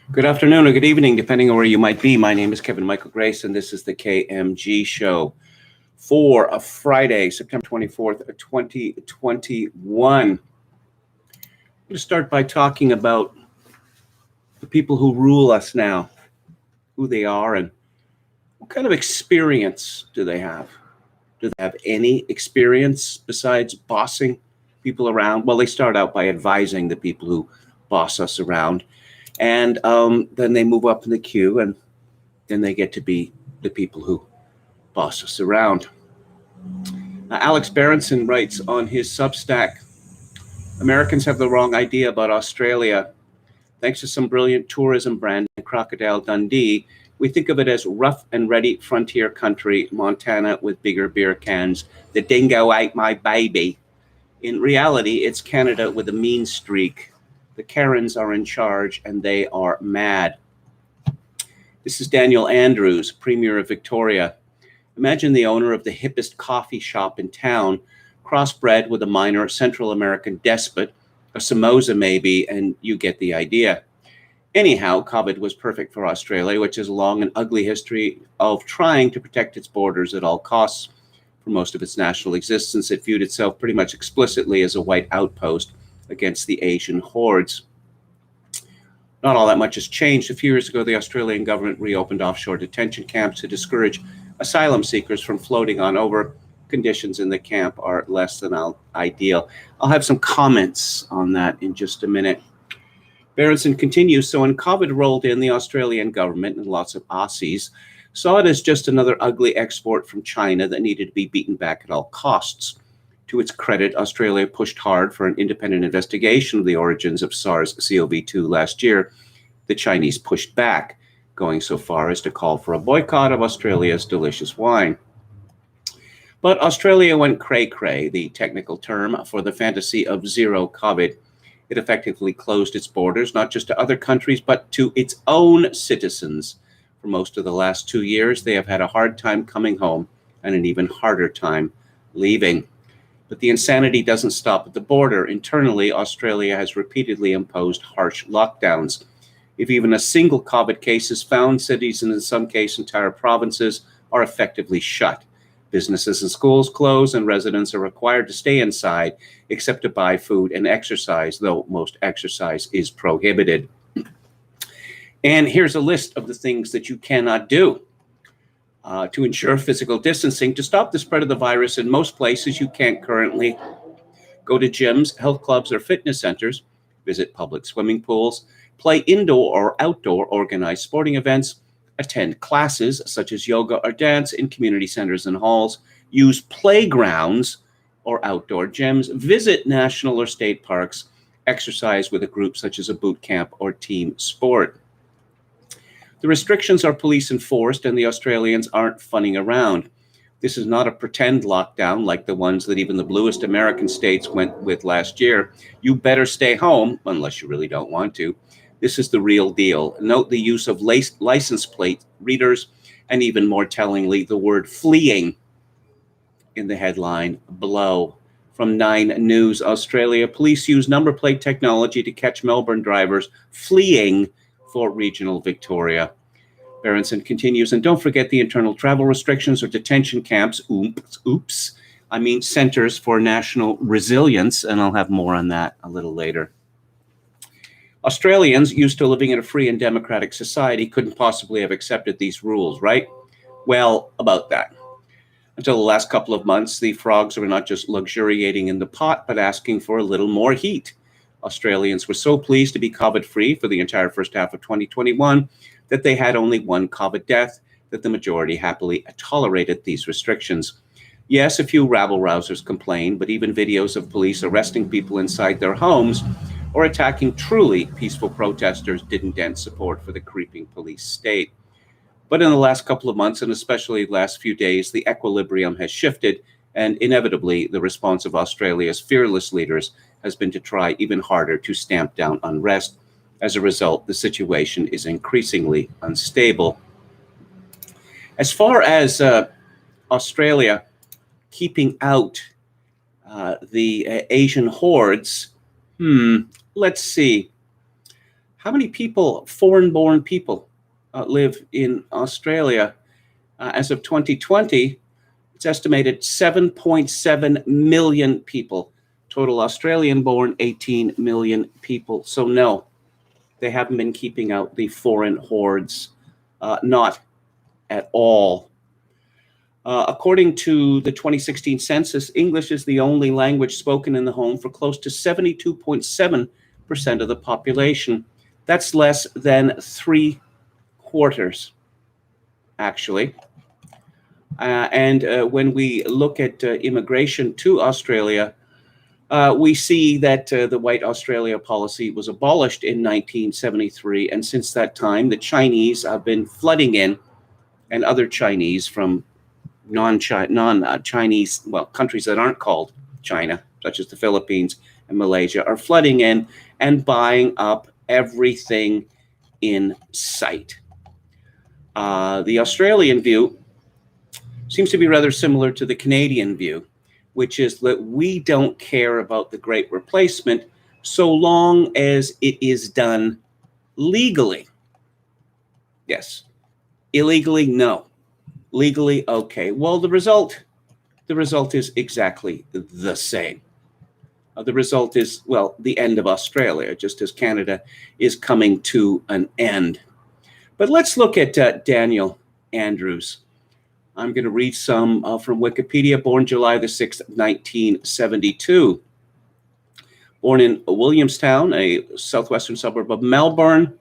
Good afternoon or good evening, depending on where you might be. My name is Kevin Michael Grace, and this is the KMG show for a Friday, September 24th, 2021. I'm going to start by talking about the people who rule us now, who they are, and what kind of experience do they have? Do they have any experience besides bossing people around? Well, they start out by advising the people who boss us around. And then they move up in the queue, and then they get to be the people who boss us around. Alex Berenson writes on his Substack, Americans have the wrong idea about Australia. Thanks to some brilliant tourism brand, Crocodile Dundee, we think of it as rough and ready frontier country, Montana with bigger beer cans. The dingo ate my baby. In reality, it's Canada with a mean streak. The Karens are in charge, and they are mad. This is Daniel Andrews, Premier of Victoria. Imagine the owner of the hippest coffee shop in town, crossbred with a minor Central American despot, a Somoza maybe, and you get the idea. Anyhow, COVID was perfect for Australia, which has a long and ugly history of trying to protect its borders at all costs. For most of its national existence, it viewed itself pretty much explicitly as a white outpost against the Asian hordes. Not all that much has changed. A few years ago, the Australian government reopened offshore detention camps to discourage asylum seekers from floating on over. Conditions in the camp are less than ideal. I'll have some comments on that in just a minute. Berenson continues, so when COVID rolled in, the Australian government and lots of Aussies saw it as just another ugly export from China that needed to be beaten back at all costs. To its credit, Australia pushed hard for an independent investigation of the origins of SARS-CoV-2 last year. The Chinese pushed back, going so far as to call for a boycott of Australia's delicious wine. But Australia went cray-cray, the technical term for the fantasy of zero COVID. It effectively closed its borders, not just to other countries, but to its own citizens. For most of the last 2 years, they have had a hard time coming home and an even harder time leaving. But the insanity doesn't stop at the border. Internally, Australia has repeatedly imposed harsh lockdowns. If even a single COVID case is found, cities and in some cases entire provinces are effectively shut. Businesses and schools close, and residents are required to stay inside except to buy food and exercise, though most exercise is prohibited. And here's a list of the things that you cannot do. To ensure physical distancing, to stop the spread of the virus in most places, you can't currently go to gyms, health clubs, or fitness centers, visit public swimming pools, play indoor or outdoor organized sporting events, attend classes such as yoga or dance in community centers and halls, use playgrounds or outdoor gyms, visit national or state parks, exercise with a group such as a boot camp or team sport. The restrictions are police enforced, and the Australians aren't funning around. This is not a pretend lockdown like the ones that even the bluest American states went with last year. You better stay home, unless you really don't want to. This is the real deal. Note the use of license plate readers, and even more tellingly, the word fleeing in the headline below. From 9 News Australia, police use number plate technology to catch Melbourne drivers fleeing for regional Victoria. Berenson continues, and don't forget the internal travel restrictions or detention camps, centers for national resilience, and I'll have more on that a little later. Australians, used to living in a free and democratic society, couldn't possibly have accepted these rules, right? Well, about that. Until the last couple of months, the frogs were not just luxuriating in the pot, but asking for a little more heat. Australians were so pleased to be COVID-free for the entire first half of 2021 that they had only one COVID death, that the majority happily tolerated these restrictions. Yes, a few rabble-rousers complained, but even videos of police arresting people inside their homes or attacking truly peaceful protesters didn't dent support for the creeping police state. But in the last couple of months, and especially the last few days, the equilibrium has shifted, and inevitably the response of Australia's fearless leaders has been to try even harder to stamp down unrest. As a result, the situation is increasingly unstable. As far as Australia keeping out the Asian hordes, let's see. how many people, foreign-born people, live in Australia? As of 2020, it's estimated 7.7 million people. Total Australian-born, 18 million people. So no, they haven't been keeping out the foreign hordes, not at all. According to the 2016 census, English is the only language spoken in the home for close to 72.7% of the population. That's less than 3/4, actually. And when we look at immigration to Australia, we see that the White Australia policy was abolished in 1973. And since that time, the Chinese have been flooding in, and other Chinese from non-Chinese, well, countries that aren't called China, such as the Philippines and Malaysia, are flooding in and buying up everything in sight. The Australian view seems to be rather similar to the Canadian view, which is that we don't care about the Great Replacement so long as it is done legally. Yes. Illegally, no. Legally, okay. Well, the result is exactly the same. The result is, well, the end of Australia, just as Canada is coming to an end. But let's look at Daniel Andrews. I'm going to read some from Wikipedia. Born July the 6th, 1972. Born in Williamstown, a southwestern suburb of Melbourne.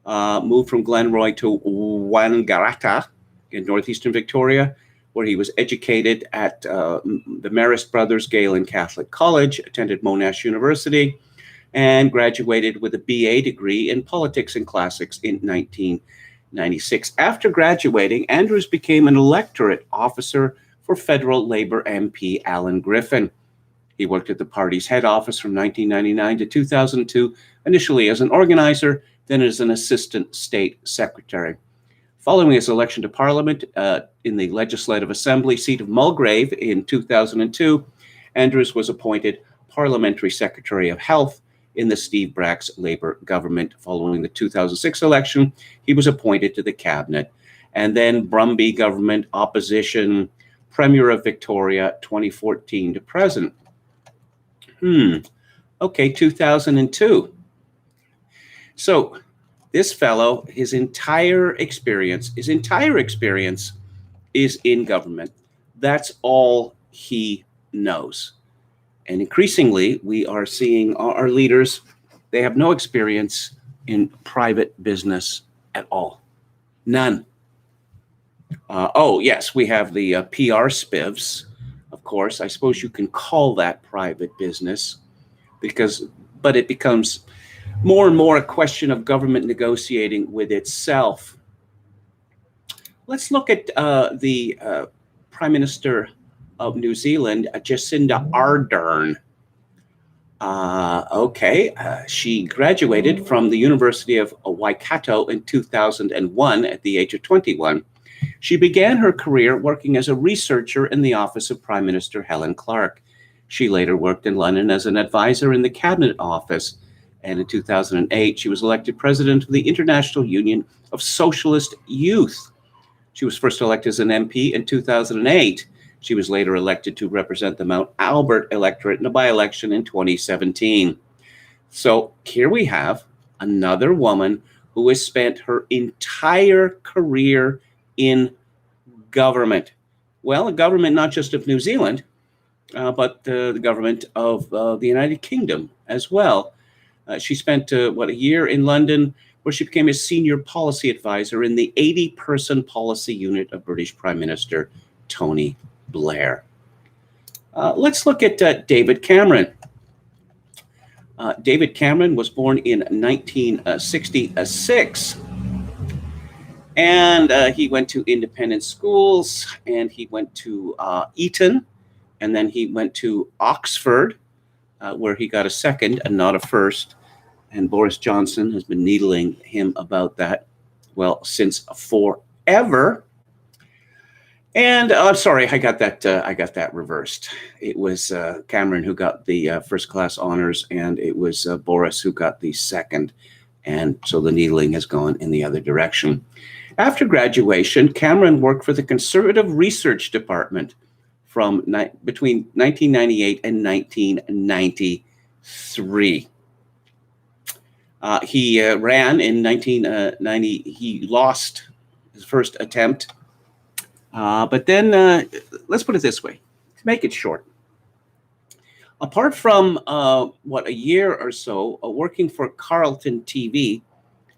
Moved from Glenroy to Wangaratta in northeastern Victoria, where he was educated at the Marist Brothers Galen Catholic College, attended Monash University, and graduated with a BA degree in politics and classics in 1996. After graduating, Andrews became an electorate officer for federal Labor MP Alan Griffin. He worked at the party's head office from 1999 to 2002, initially as an organizer, then as an assistant state secretary. Following his election to Parliament in the Legislative Assembly seat of Mulgrave in 2002, Andrews was appointed Parliamentary Secretary of Health in the Steve Brack's Labour government. Following the 2006 election, he was appointed to the cabinet. And then Brumby government, opposition, Premier of Victoria, 2014 to present. Okay, 2002. So this fellow, his entire experience is in government. That's all he knows. And increasingly, we are seeing our leaders, they have no experience in private business at all. None. Oh, yes, we have the PR spivs, of course. I suppose you can call that private business, but it becomes more and more a question of government negotiating with itself. Let's look at the Prime Minister of New Zealand, Jacinda Ardern. She graduated from the University of Waikato in 2001 at the age of 21. She began her career working as a researcher in the office of Prime Minister Helen Clark. She later worked in London as an advisor in the Cabinet Office. And in 2008, she was elected president of the International Union of Socialist Youth. She was first elected as an MP in 2008. She was later elected to represent the Mount Albert electorate in a by-election in 2017. So here we have another woman who has spent her entire career in government. Well, a government not just of New Zealand, but the government of the United Kingdom as well. She spent, a year in London, where she became a senior policy advisor in the 80-person policy unit of British Prime Minister Tony Blair. Let's look at David Cameron. David Cameron was born in 1966. And he went to independent schools, and he went to Eton, and then he went to Oxford, where he got a second and not a first. And Boris Johnson has been needling him about that, well, since forever. And I'm sorry, I got that reversed. It was Cameron who got the first class honors, and it was Boris who got the second. And so the needling has gone in the other direction. After graduation, Cameron worked for the Conservative Research Department from between 1998 and 1993. He ran in 1990. He lost his first attempt. But then, let's put it this way, to make it short. Apart from, a year or so working for Carlton TV,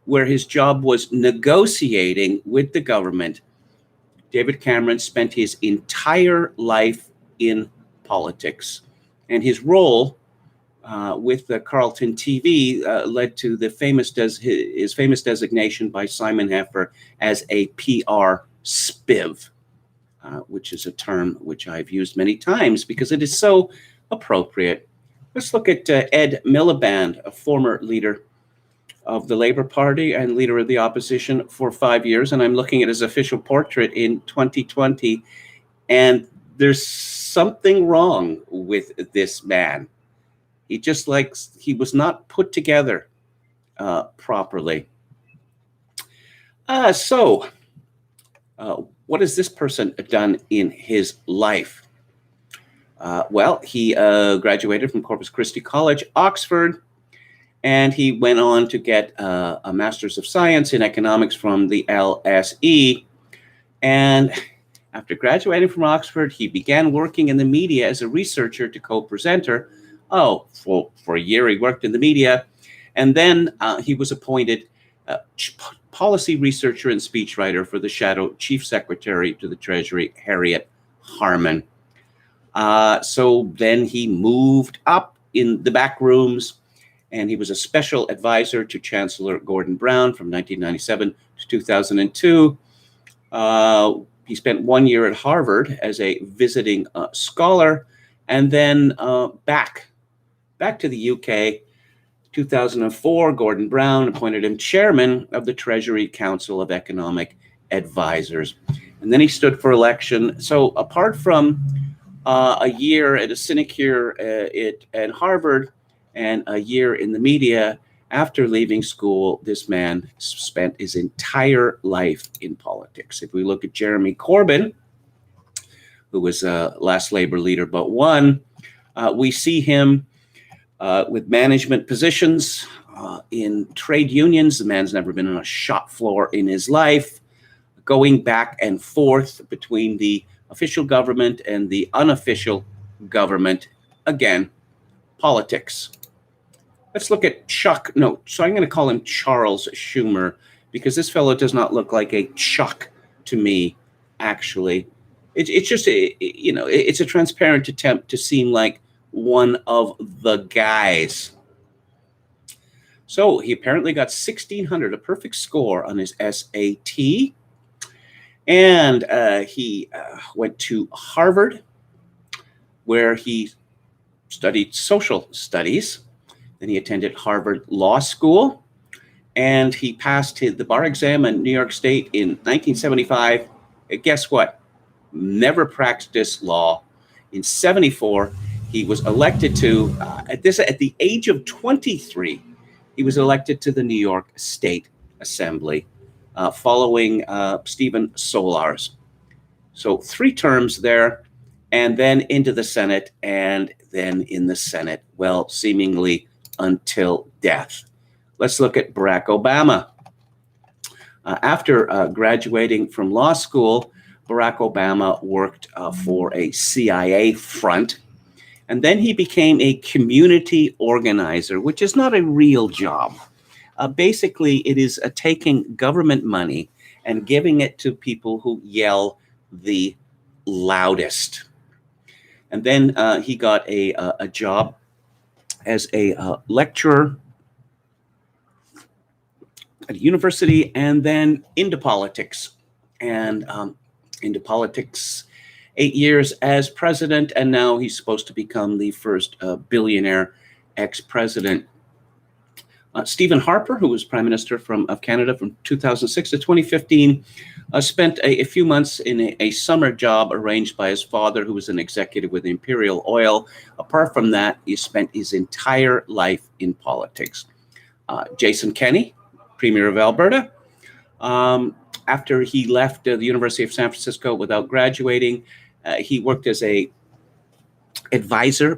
where his job was negotiating with the government, David Cameron spent his entire life in politics. And his role with the Carlton TV led to his famous designation by Simon Heffer as a PR spiv, which is a term which I've used many times because it is so appropriate. Let's look at Ed Miliband, a former leader of the Labour Party and leader of the opposition for 5 years. And I'm looking at his official portrait in 2020. And there's something wrong with this man. He was not put together properly. So what has this person done in his life? Well, he graduated from Corpus Christi College, Oxford, and he went on to get a Master's of Science in Economics from the LSE. And after graduating from Oxford, he began working in the media as a researcher to co-presenter. For a year he worked in the media, and then he was appointed policy researcher and speechwriter for the shadow chief secretary to the Treasury, Harriet Harman. So then he moved up in the back rooms, and he was a special advisor to Chancellor Gordon Brown from 1997 to 2002. He spent 1 year at Harvard as a visiting scholar, and then back to the UK. 2004, Gordon Brown appointed him chairman of the Treasury Council of Economic Advisors. And then he stood for election. So apart from a year at a sinecure at Harvard and a year in the media, after leaving school, this man spent his entire life in politics. If we look at Jeremy Corbyn, who was last Labour leader but one, we see him with management positions in trade unions. The man's never been on a shop floor in his life, going back and forth between the official government and the unofficial government. Again, politics. Let's look at I'm going to call him Charles Schumer, because this fellow does not look like a Chuck to me, actually. It's just, it's a transparent attempt to seem like one of the guys. So he apparently got 1,600, a perfect score on his SAT. And he went to Harvard, where he studied social studies. Then he attended Harvard Law School, and he passed the bar exam in New York State in 1975. And guess what? Never practiced law. In 1974, he was elected to, at the age of 23, he was elected to the New York State Assembly, following Stephen Solars. So 3 terms there, and then into the Senate, and then in the Senate, well, seemingly until death. Let's look at Barack Obama. After graduating from law school, Barack Obama worked for a CIA front. And then he became a community organizer, which is not a real job. Basically, it is taking government money and giving it to people who yell the loudest. And then he got a job as a lecturer at a university, and then into politics. And into politics 8 years as president, and now he's supposed to become the first billionaire ex-president. Stephen Harper, who was Prime Minister of Canada from 2006 to 2015, spent a few months in a summer job arranged by his father, who was an executive with Imperial Oil. Apart from that, he spent his entire life in politics. Jason Kenney, Premier of Alberta. After he left the University of San Francisco without graduating, he worked as a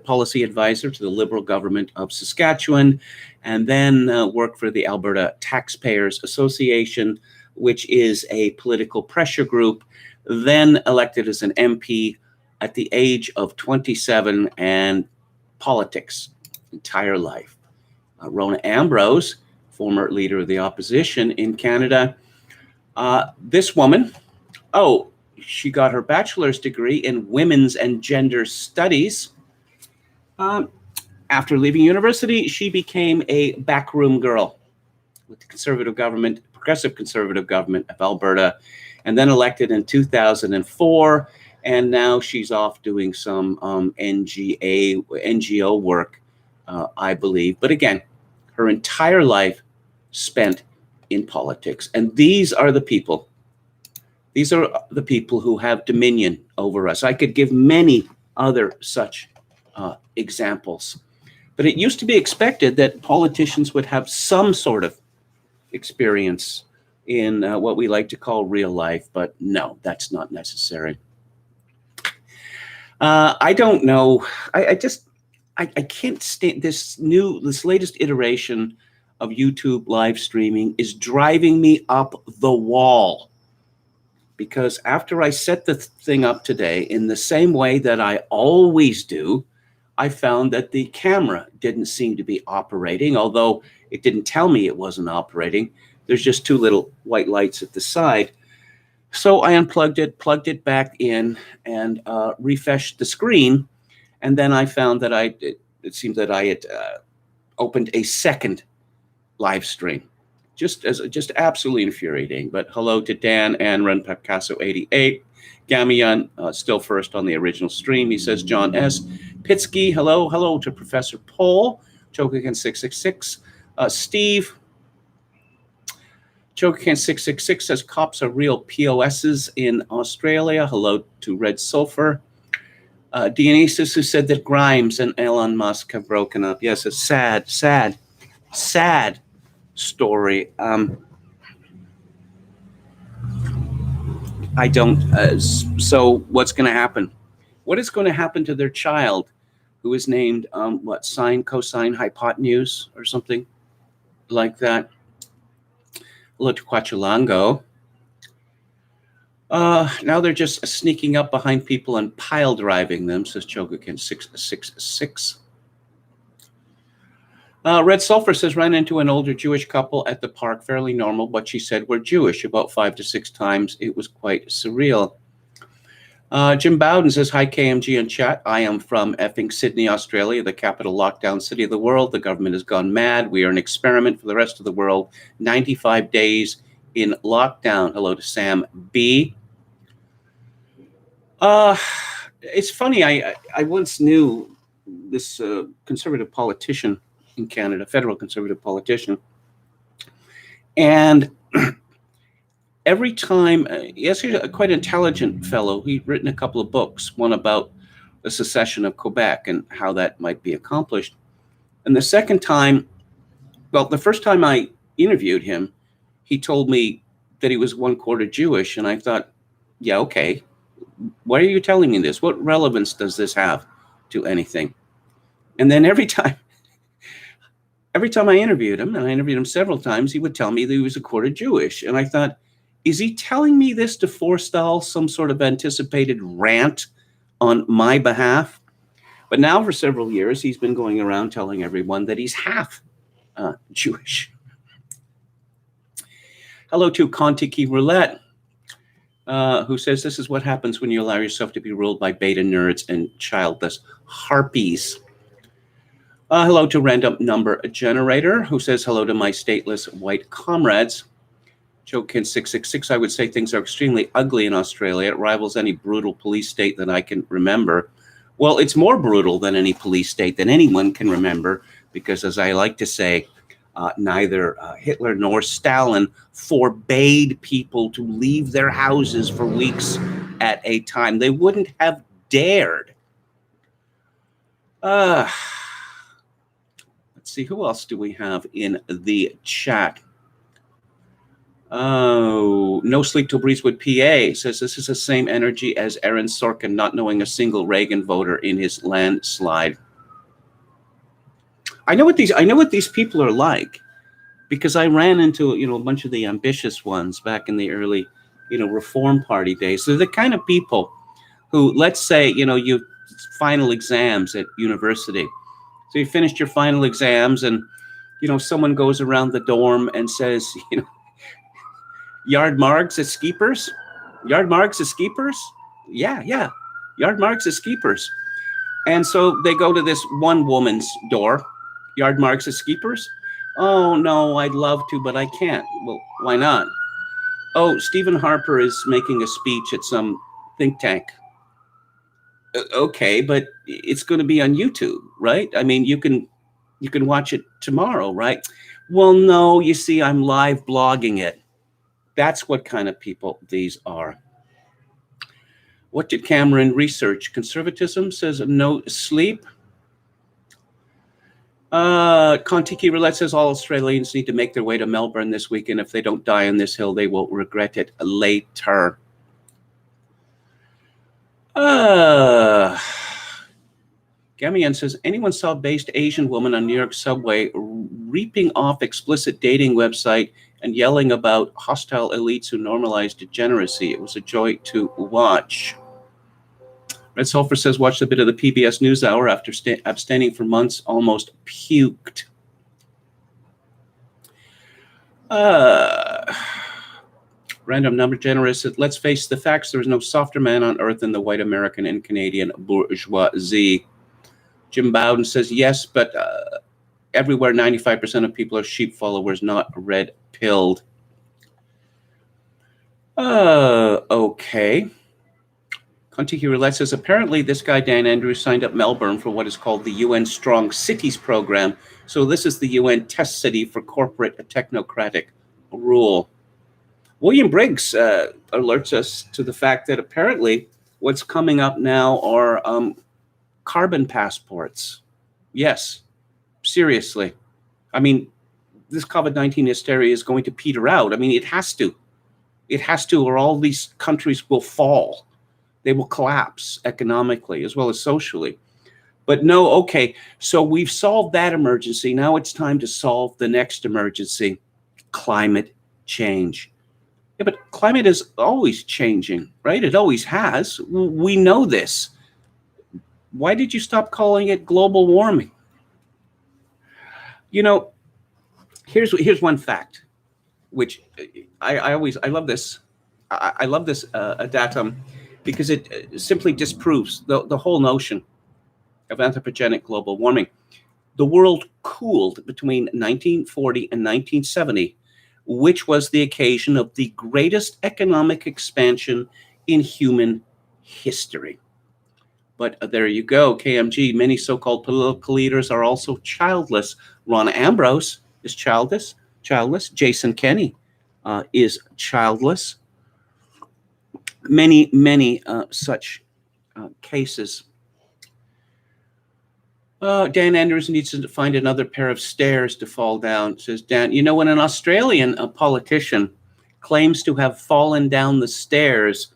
policy advisor to the Liberal government of Saskatchewan, and then worked for the Alberta Taxpayers Association, which is a political pressure group, then elected as an MP at the age of 27, and politics entire life. Rona Ambrose, former leader of the opposition in Canada. This woman, she got her bachelor's degree in women's and gender studies. After leaving university, she became a backroom girl with the progressive conservative government of Alberta, and then elected in 2004. And now she's off doing some NGO work, I believe. But again, her entire life spent in politics. And these are the people who have dominion over us. I could give many other such examples. But it used to be expected that politicians would have some sort of experience in what we like to call real life, but no, that's not necessary. I don't know. I can't stand this latest iteration of YouTube live streaming is driving me up the wall. Because after I set the thing up today in the same way that I always do, I found that the camera didn't seem to be operating, although it didn't tell me it wasn't operating. There's just two little white lights at the side. So I unplugged it, plugged it back in, and refreshed the screen. And then I found that it seemed that I had opened a second live stream. Just absolutely infuriating. But hello to Dan and Run Picasso 88. Gamion, still first on the original stream. He says, John S. Pitsky, hello to Professor Paul. Chokagan 666. Steve, Chokagan 666 says cops are real POSs in Australia. Hello to Red Sulfur. Dionysus, who said that Grimes and Elon Musk have broken up. Yes, a sad story. I don't. So what's going to happen? What is going to happen to their child, who is named sine, cosine, hypotenuse, or something like that? Hello to Quachulango. Now they're just sneaking up behind people and pile driving them, says Chogakin 666. Red Sulfur says, ran into an older Jewish couple at the park, fairly normal, but she said we're Jewish about 5 to 6 times. It was quite surreal. Jim Bowden says, hi, KMG in chat. I am from effing Sydney, Australia, the capital lockdown city of the world. The government has gone mad. We are an experiment for the rest of the world. 95 days in lockdown. Hello to Sam B. It's funny. I once knew this conservative politician in Canada, federal conservative politician. And every time, he's a quite intelligent fellow. He'd written a couple of books, one about the secession of Quebec and how that might be accomplished. And the second time, the first time I interviewed him, he told me that he was 1/4 Jewish. And I thought, yeah, okay. Why are you telling me this? What relevance does this have to anything? And then every time I interviewed him, and I interviewed him several times, he would tell me that he was 1/4 Jewish. And I thought, is he telling me this to forestall some sort of anticipated rant on my behalf? But now for several years, he's been going around telling everyone that he's half Jewish. Hello to Contiki Roulette, who says, this is what happens when you allow yourself to be ruled by beta nerds and childless harpies. Hello to Random Number Generator, who says, hello to my stateless white comrades. Jokin 666, I would say things are extremely ugly in Australia. It rivals any brutal police state that I can remember. Well, it's more brutal than any police state that anyone can remember, because as I like to say, neither Hitler nor Stalin forbade people to leave their houses for weeks at a time. They wouldn't have dared. Let's see, who else do we have in the chat? Oh, No Sleep Till Breezewood, PA says this is the same energy as Aaron Sorkin not knowing a single Reagan voter in his landslide. I know what these people are like, because I ran into a bunch of the ambitious ones back in the early Reform Party days. So the kind of people who, let's say, you final exams at university. So you finished your final exams, and someone goes around the dorm and says, Yard marks as skeepers? Yard marks as skeepers? Yeah. Yard marks as skeepers. And so they go to this one woman's door. Yard marks as skeepers? Oh, no, I'd love to, but I can't. Well, why not? Oh, Stephen Harper is making a speech at some think tank. Okay, but it's going to be on YouTube, right? I mean, you can watch it tomorrow, right? Well, no, you see, I'm live blogging it. That's what kind of people these are. What did Cameron research? Conservatism says no sleep. Kontiki Roulette says all Australians need to make their way to Melbourne this weekend. If they don't die on this hill, they will regret it later. Gamian says, anyone saw based Asian woman on New York subway reaping off explicit dating website and yelling about hostile elites who normalized degeneracy? It was a joy to watch. Red Sulphur says, watched a bit of the PBS NewsHour after abstaining for months, almost puked. Random number generous. Let's face the facts. There is no softer man on earth than the white American and Canadian bourgeoisie. Jim Bowden says, yes, but everywhere 95% of people are sheep followers, not red-pilled. Okay. Kontiki Roulette says, apparently this guy, Dan Andrews, signed up Melbourne for what is called the UN Strong Cities program. So this is the UN test city for corporate technocratic rule. William Briggs alerts us to the fact that apparently what's coming up now are carbon passports. Yes, seriously. I mean, this COVID-19 hysteria is going to peter out. I mean, it has to. It has to, or all these countries will fall. They will collapse economically as well as socially. But no, okay, so we've solved that emergency. Now it's time to solve the next emergency, climate change. Yeah, but climate is always changing, right? It always has. We know this. Why did you stop calling it global warming? Here's one fact, which I love this. I love this datum, because it simply disproves the whole notion of anthropogenic global warming. The world cooled between 1940 and 1970, which was the occasion of the greatest economic expansion in human history. But there you go, KMG. Many so-called political leaders are also childless. Rona Ambrose is childless. Jason Kenney is childless. Many such cases. Dan Andrews needs to find another pair of stairs to fall down, says Dan. When an Australian politician claims to have fallen down the stairs,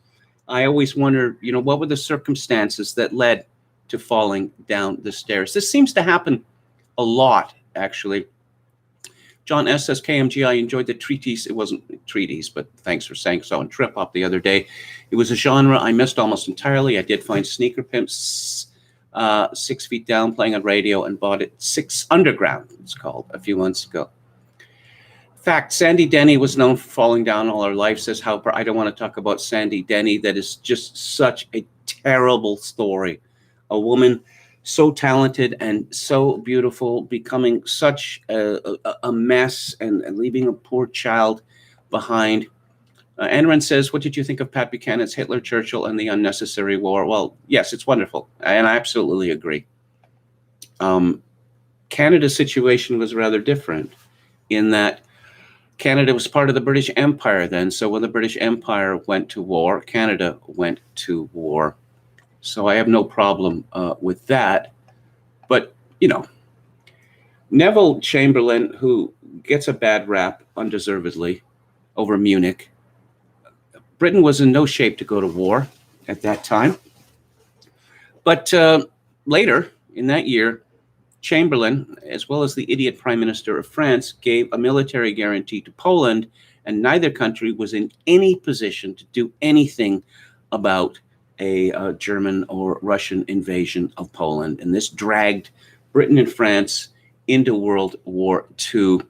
I always wonder, what were the circumstances that led to falling down the stairs? This seems to happen a lot, actually. John S. says, KMG, I enjoyed the treatise. It wasn't a treatise, but thanks for saying so on Trip Hop the other day. It was a genre I missed almost entirely. I did find Sneaker Pimps 6 Feet Down playing on radio and bought it. 6 Underground, it's called, a few months ago. Fact, Sandy Denny was known for falling down all her life, says Hauper. I don't want to talk about Sandy Denny. That is just such a terrible story. A woman so talented and so beautiful, becoming such a mess and leaving a poor child behind. Anran says, what did you think of Pat Buchanan's Hitler, Churchill, and the Unnecessary War? Well, yes, it's wonderful, and I absolutely agree. Canada's situation was rather different in that Canada was part of the British Empire then, so when the British Empire went to war, Canada went to war. So I have no problem with that. But, Neville Chamberlain, who gets a bad rap undeservedly, over Munich. Britain was in no shape to go to war at that time. But later in that year, Chamberlain, as well as the idiot Prime Minister of France, gave a military guarantee to Poland, and neither country was in any position to do anything about a German or Russian invasion of Poland. And this dragged Britain and France into World War II.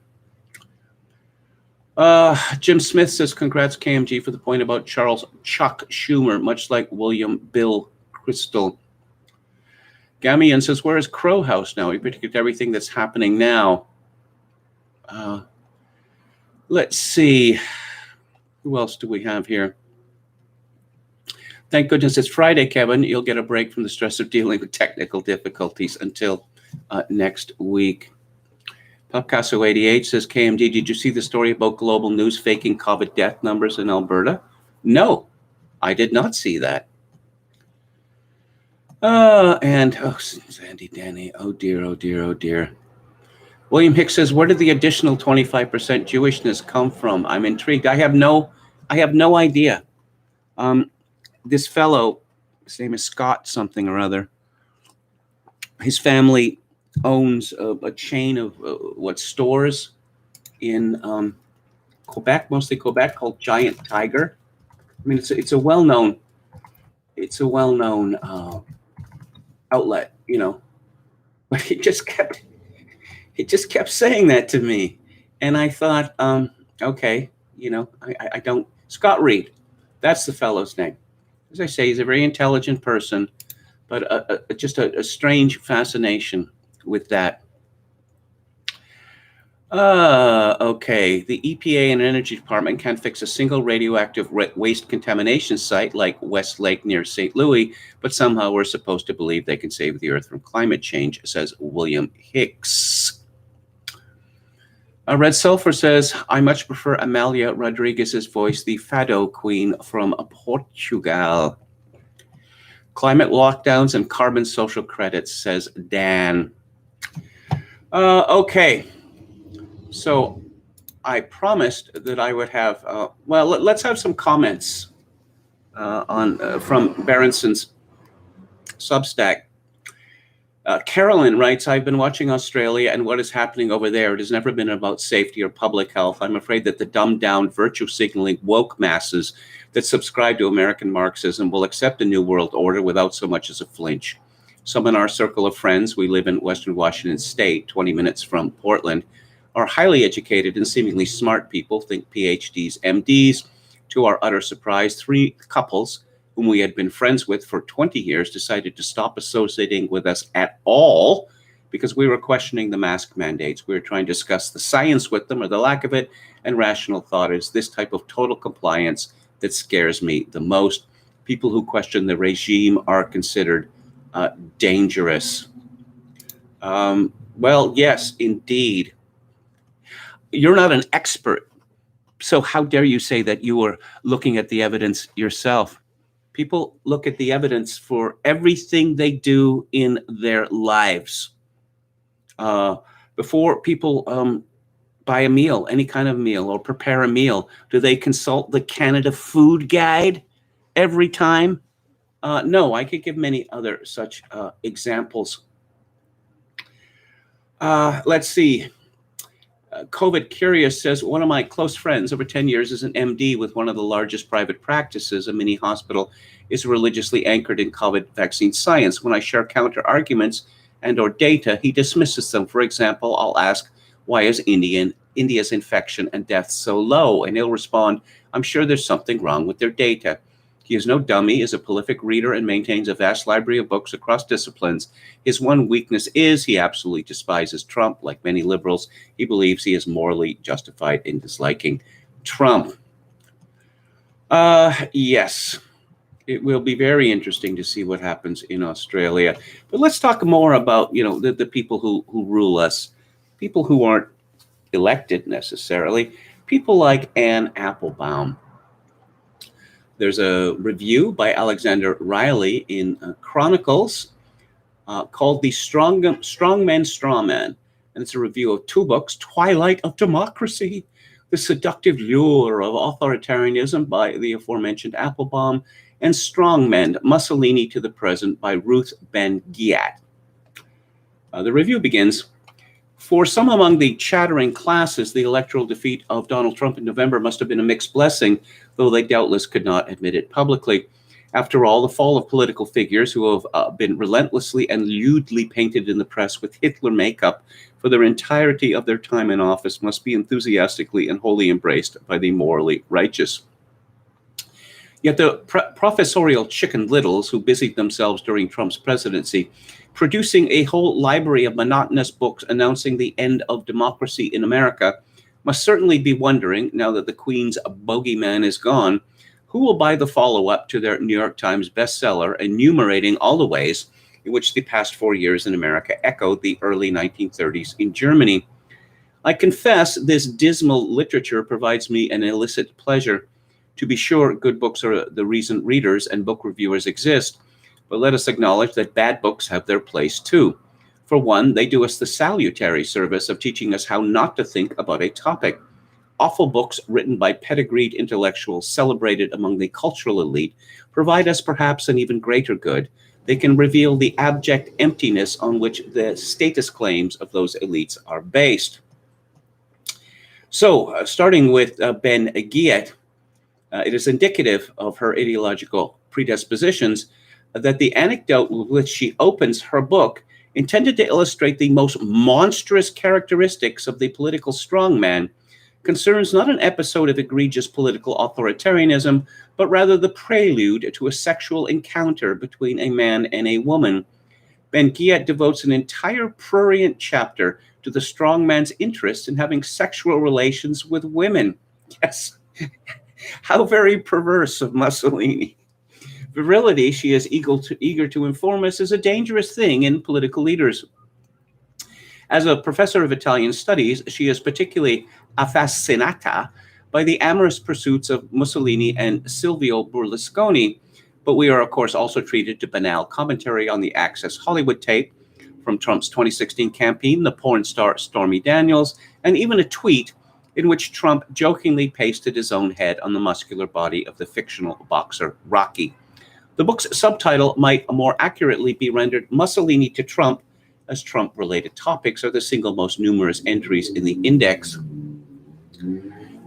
Jim Smith says, congrats KMG for the point about Charles Chuck Schumer, much like William Bill Crystal. Gamian says, where is Crow House now? He predicted everything that's happening now. Let's see. Who else do we have here? Thank goodness it's Friday, Kevin. You'll get a break from the stress of dealing with technical difficulties until next week. Picasso88 says, KMG, did you see the story about Global News faking COVID death numbers in Alberta? No, I did not see that. Sandy Danny, oh dear, oh dear, oh dear. William Hicks says, where did the additional 25% Jewishness come from? I'm intrigued. I have no idea. This fellow, his name is Scott something or other. His family owns a chain of stores in Quebec, mostly Quebec, called Giant Tiger. I mean, it's a well-known outlet, you know. But he just kept saying that to me, and I thought, okay, you know, I don't. Scott Reed, that's the fellow's name. As I say, he's a very intelligent person, but just a strange fascination with that. Okay, the EPA and Energy Department can't fix a single radioactive waste contamination site like West Lake near St. Louis, but somehow we're supposed to believe they can save the Earth from climate change, says William Hicks. Red Sulphur says, I much prefer Amalia Rodriguez's voice, the Fado Queen from Portugal. Climate lockdowns and carbon social credits, says Dan. Okay, so I promised that I would have, let's have some comments from Berenson's Substack. Carolyn writes, I've been watching Australia and what is happening over there. It has never been about safety or public health. I'm afraid that the dumbed-down, virtue-signaling woke masses that subscribe to American Marxism will accept a new world order without so much as a flinch. Some in our circle of friends, we live in Western Washington State, 20 minutes from Portland, are highly educated and seemingly smart people, think PhDs, MDs. To our utter surprise, 3 couples whom we had been friends with for 20 years decided to stop associating with us at all because we were questioning the mask mandates. We were trying to discuss the science with them or the lack of it, and rational thought is this type of total compliance that scares me the most. People who question the regime are considered dangerous. Well, yes, indeed. You're not an expert, so how dare you say that you were looking at the evidence yourself? People look at the evidence for everything they do in their lives. Before people buy a meal, any kind of meal, or prepare a meal, do they consult the Canada Food Guide every time? No, I could give many other such examples. Let's see. COVID Curious says, one of my close friends over 10 years is an MD with one of the largest private practices. A mini hospital is religiously anchored in COVID vaccine science. When I share counter arguments and or data, he dismisses them. For example, I'll ask, why is India's infection and death so low? And he'll respond, I'm sure there's something wrong with their data. He is no dummy, is a prolific reader, and maintains a vast library of books across disciplines. His one weakness is he absolutely despises Trump. Like many liberals, he believes he is morally justified in disliking Trump. Yes, it will be very interesting to see what happens in Australia. But let's talk more about, the people who rule us, people who aren't elected necessarily, people like Anne Applebaum. There's a review by Alexander Riley in Chronicles called The Strong Men, Straw Man. And it's a review of 2 books, Twilight of Democracy, The Seductive Lure of Authoritarianism by the aforementioned Applebaum, and Strongmen, Mussolini to the Present by Ruth Ben-Ghiat. The review begins. For some among the chattering classes, the electoral defeat of Donald Trump in November must have been a mixed blessing, though they doubtless could not admit it publicly. After all, the fall of political figures who have been relentlessly and lewdly painted in the press with Hitler makeup for their entirety of their time in office must be enthusiastically and wholly embraced by the morally righteous. Yet the professorial chicken littles who busied themselves during Trump's presidency, producing a whole library of monotonous books announcing the end of democracy in America, must certainly be wondering, now that the Queen's bogeyman is gone, who will buy the follow-up to their New York Times bestseller enumerating all the ways in which the past 4 years in America echoed the early 1930s in Germany. I confess this dismal literature provides me an illicit pleasure. To be sure, good books are the reason readers and book reviewers exist, but let us acknowledge that bad books have their place too. For one, they do us the salutary service of teaching us how not to think about a topic. Awful books written by pedigreed intellectuals celebrated among the cultural elite provide us perhaps an even greater good. They can reveal the abject emptiness on which the status claims of those elites are based. So, starting with Ben-Ghiat, it is indicative of her ideological predispositions that the anecdote with which she opens her book, intended to illustrate the most monstrous characteristics of the political strongman, concerns not an episode of egregious political authoritarianism, but rather the prelude to a sexual encounter between a man and a woman. Ben-Ghiat devotes an entire prurient chapter to the strongman's interest in having sexual relations with women. Yes, how very perverse of Mussolini. Virility, she is eager to inform us, is a dangerous thing in political leaders. As a professor of Italian studies, she is particularly affascinata by the amorous pursuits of Mussolini and Silvio Berlusconi, but we are, of course, also treated to banal commentary on the Access Hollywood tape from Trump's 2016 campaign, the porn star Stormy Daniels, and even a tweet in which Trump jokingly pasted his own head on the muscular body of the fictional boxer Rocky. The book's subtitle might more accurately be rendered Mussolini to Trump, as Trump-related topics are the single most numerous entries in the index.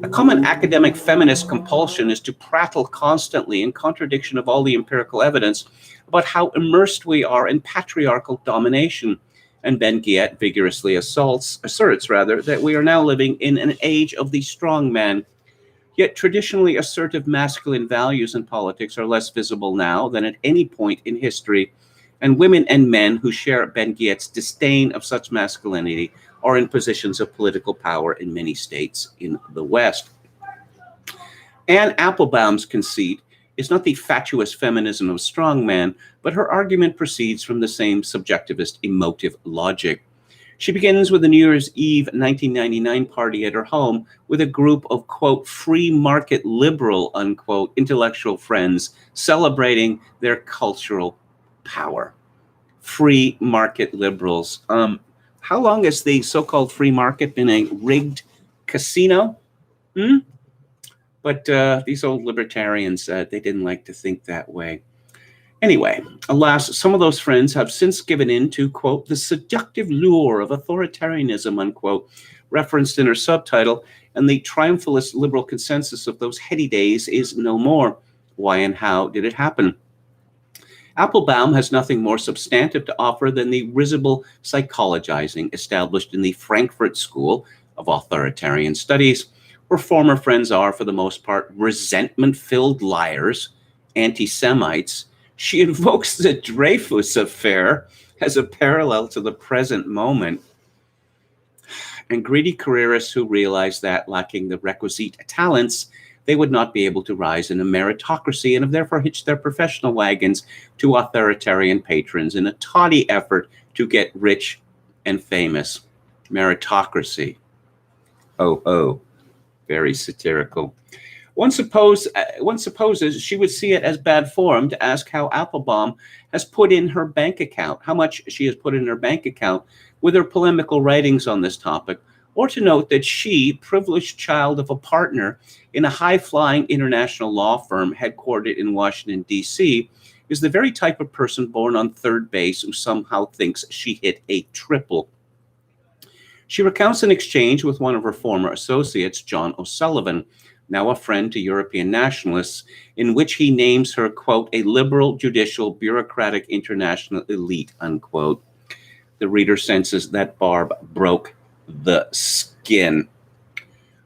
A common academic feminist compulsion is to prattle constantly in contradiction of all the empirical evidence about how immersed we are in patriarchal domination, and Ben-Ghiat vigorously asserts that we are now living in an age of the strong man. Yet traditionally assertive masculine values in politics are less visible now than at any point in history, and women and men who share Ben-Ghiat's disdain of such masculinity are in positions of political power in many states in the West. Anne Applebaum's conceit is not the fatuous feminism of strongman, but her argument proceeds from the same subjectivist emotive logic. She begins with a New Year's Eve 1999 party at her home with a group of, quote, free market liberal, unquote, intellectual friends celebrating their cultural power. Free market liberals. How long has the so-called free market been a rigged casino? But these old libertarians, they didn't like to think that way. Anyway, alas, some of those friends have since given in to, quote, the seductive lure of authoritarianism, unquote, referenced in her subtitle, and the triumphalist liberal consensus of those heady days is no more. Why and how did it happen? Applebaum has nothing more substantive to offer than the risible psychologizing established in the Frankfurt School of Authoritarian Studies, where former friends are, for the most part, resentment-filled liars, anti-Semites. She invokes the Dreyfus Affair as a parallel to the present moment, and greedy careerists who realize that, lacking the requisite talents, they would not be able to rise in a meritocracy and have therefore hitched their professional wagons to authoritarian patrons in a tawdry effort to get rich and famous. Meritocracy. Oh, very satirical. One supposes she would see it as bad form to ask how Applebaum has put in her bank account, how much she has put in her bank account with her polemical writings on this topic, or to note that she, privileged child of a partner in a high-flying international law firm headquartered in Washington, D.C., is the very type of person born on third base who somehow thinks she hit a triple. She recounts an exchange with one of her former associates, John O'Sullivan, now a friend to European nationalists, in which he names her, quote, a liberal, judicial, bureaucratic international elite, unquote. The reader senses that Barb broke the skin.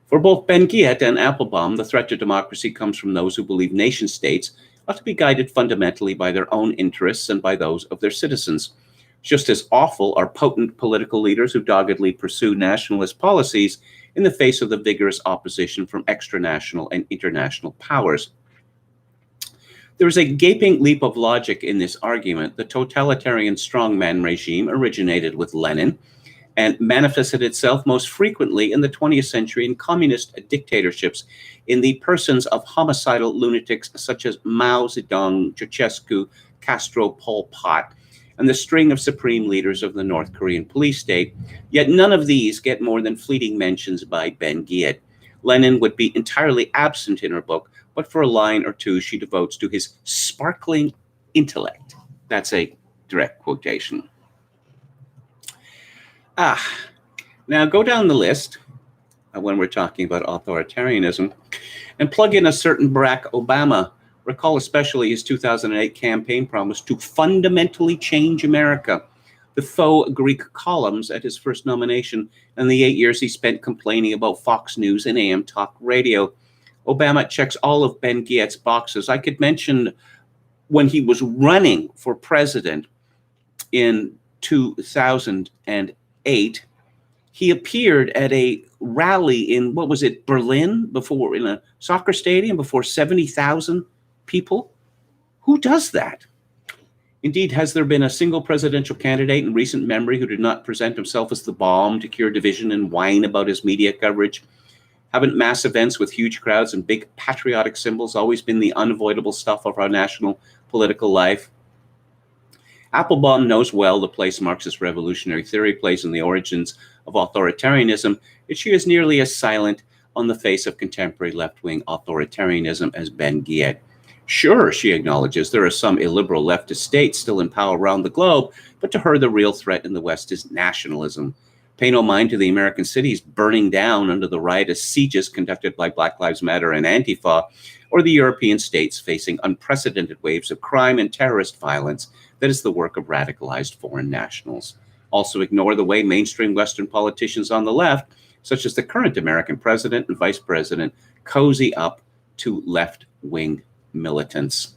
For both Ben Guillet and Applebaum, the threat to democracy comes from those who believe nation states ought to be guided fundamentally by their own interests and by those of their citizens. Just as awful are potent political leaders who doggedly pursue nationalist policies in the face of the vigorous opposition from extranational and international powers. There is a gaping leap of logic in this argument. The totalitarian strongman regime originated with Lenin and manifested itself most frequently in the 20th century in communist dictatorships in the persons of homicidal lunatics such as Mao Zedong, Ceausescu, Castro, Pol Pot, and the string of supreme leaders of the North Korean police state. Yet none of these get more than fleeting mentions by Ben Guillet. Lenin would be entirely absent in her book, but for a line or two she devotes to his sparkling intellect. That's a direct quotation. Now go down the list when we're talking about authoritarianism and plug in a certain Barack Obama. Recall especially his 2008 campaign promise to fundamentally change America, the faux Greek columns at his first nomination, and the 8 years he spent complaining about Fox News and AM talk radio. Obama checks all of Ben Guillet's boxes. I could mention when he was running for president in 2008, he appeared at a rally in, Berlin, before, in a soccer stadium before 70,000 people. Who does that? Indeed, has there been a single presidential candidate in recent memory who did not present himself as the balm to cure division and whine about his media coverage? Haven't mass events with huge crowds and big patriotic symbols always been the unavoidable stuff of our national political life? Applebaum knows well the place Marxist revolutionary theory plays in the origins of authoritarianism, yet she is nearly as silent on the face of contemporary left-wing authoritarianism as Ben Guillet. Sure, she acknowledges there are some illiberal leftist states still in power around the globe, but to her the real threat in the West is nationalism. Pay no mind to the American cities burning down under the riotous sieges conducted by Black Lives Matter and Antifa, or the European states facing unprecedented waves of crime and terrorist violence that is the work of radicalized foreign nationals. Also ignore the way mainstream Western politicians on the left, such as the current American president and vice president, cozy up to left-wing militants.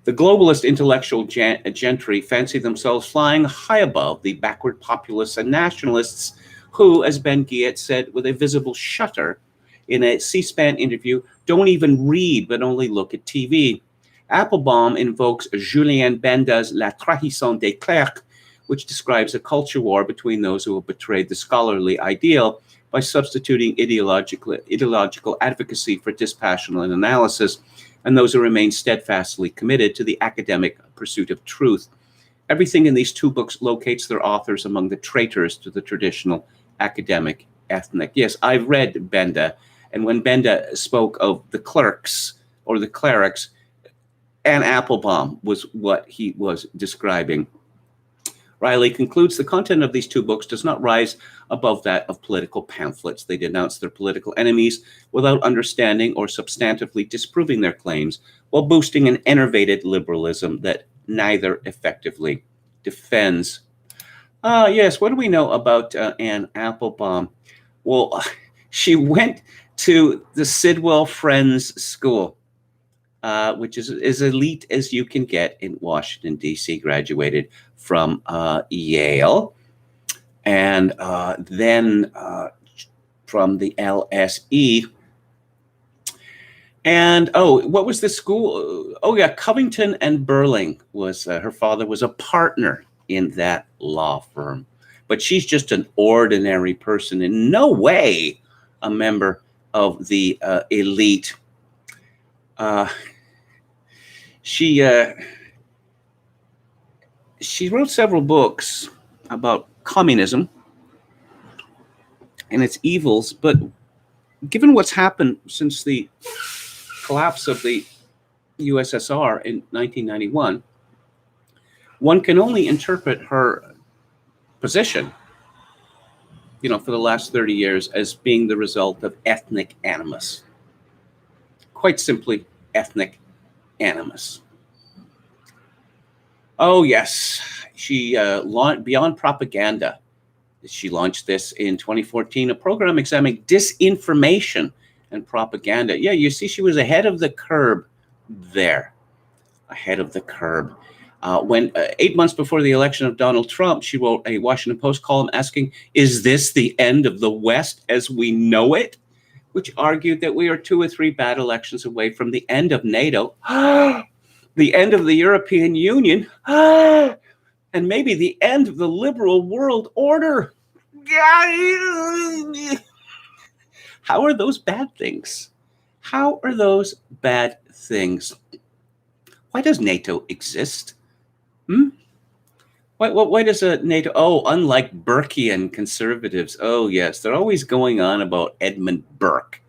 The globalist intellectual gentry fancy themselves flying high above the backward populists and nationalists who, as Ben Guillet said with a visible shudder in a C-SPAN interview, don't even read but only look at TV. Applebaum invokes Julien Benda's La Trahison des Clercs, which describes a culture war between those who have betrayed the scholarly ideal by substituting ideological advocacy for dispassionate analysis, and those who remain steadfastly committed to the academic pursuit of truth. Everything in these two books locates their authors among the traitors to the traditional academic ethnic. Yes, I've read Benda, and when Benda spoke of the clerks or the clerics, Anne Applebaum was what he was describing. Riley concludes the content of these two books does not rise above that of political pamphlets. They denounce their political enemies without understanding or substantively disproving their claims, while boosting an enervated liberalism that neither effectively defends. Yes, what do we know about Anne Applebaum? Well, she went to the Sidwell Friends School, which is as elite as you can get in Washington, D.C., graduated from Yale, and then from the LSE. And, what was the school? Oh, yeah, Covington and Burling was, her father was a partner in that law firm. But she's just an ordinary person, in no way a member of the elite. She wrote several books about communism, and its evils. But given what's happened since the collapse of the USSR in 1991, one can only interpret her position, for the last 30 years as being the result of ethnic animus. Quite simply, ethnic animus. Oh, yes. She launched Beyond Propaganda. She launched this in 2014, a program examining disinformation and propaganda. Yeah, you see, she was ahead of the curve there. Ahead of the curve. When 8 months before the election of Donald Trump, she wrote a Washington Post column asking, "Is this the end of the West as we know it?" Which argued that we are 2 or 3 bad elections away from the end of NATO, the end of the European Union, and maybe the end of the liberal world order. How are those bad things? How are those bad things? Why does NATO exist? Why does a NATO? Oh, unlike Burkean conservatives. Oh, yes, they're always going on about Edmund Burke,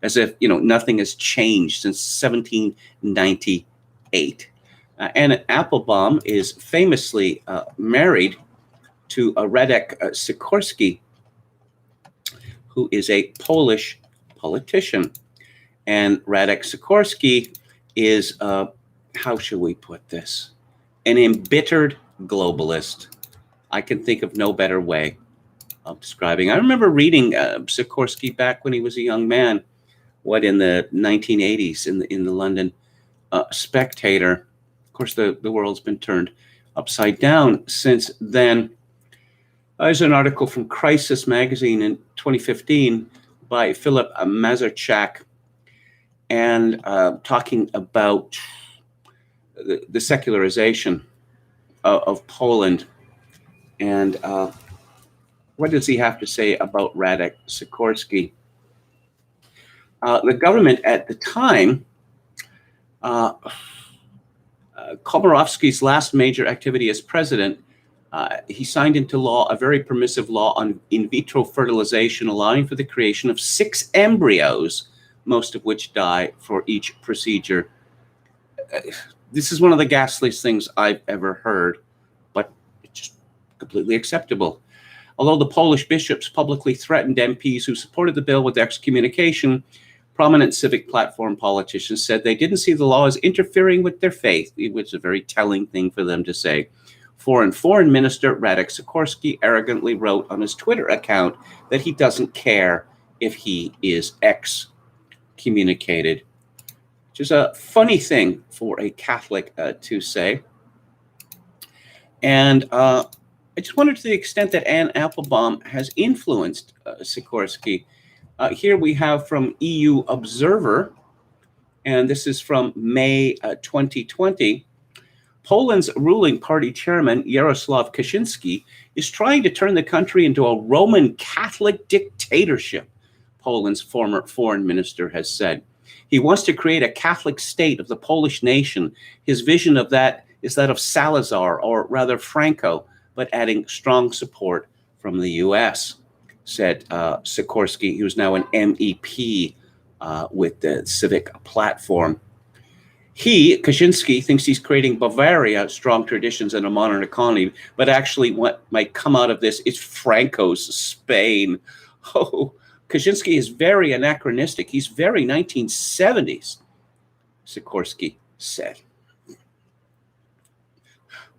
as if nothing has changed since 1798. Anna Applebaum is famously married to Radek Sikorski, who is a Polish politician, and Radek Sikorski is how shall we put this? An embittered globalist. I can think of no better way of describing. I remember reading Sikorski back when he was a young man, in the 1980s in the London Spectator. Of course, the world's been turned upside down since then. There's an article from Crisis magazine in 2015 by Philip Mazurchak, and talking about the secularization of Poland. And what does he have to say about Radek Sikorski? The government at the time, Komorowski's last major activity as president, he signed into law a very permissive law on in vitro fertilization, allowing for the creation of 6 embryos, most of which die for each procedure. This is one of the ghastliest things I've ever heard, but it's just completely acceptable. Although the Polish bishops publicly threatened MPs who supported the bill with excommunication, prominent civic platform politicians said they didn't see the law as interfering with their faith, which is a very telling thing for them to say. Foreign Minister Radek Sikorski arrogantly wrote on his Twitter account that he doesn't care if he is excommunicated, which is a funny thing for a Catholic to say. And I just wondered to the extent that Anne Applebaum has influenced Sikorski. Here we have from EU Observer, and this is from May 2020. Poland's ruling party chairman, Jarosław Kaczynski, is trying to turn the country into a Roman Catholic dictatorship, Poland's former foreign minister has said. He wants to create a Catholic state of the Polish nation. His vision of that is that of Salazar, or rather Franco, but adding strong support from the U.S., said Sikorski, who's now an MEP with the Civic Platform. Kaczynski, thinks he's creating Bavaria, strong traditions and a modern economy, but actually what might come out of this is Franco's Spain. Oh, Kaczynski is very anachronistic. He's very 1970s, Sikorski said.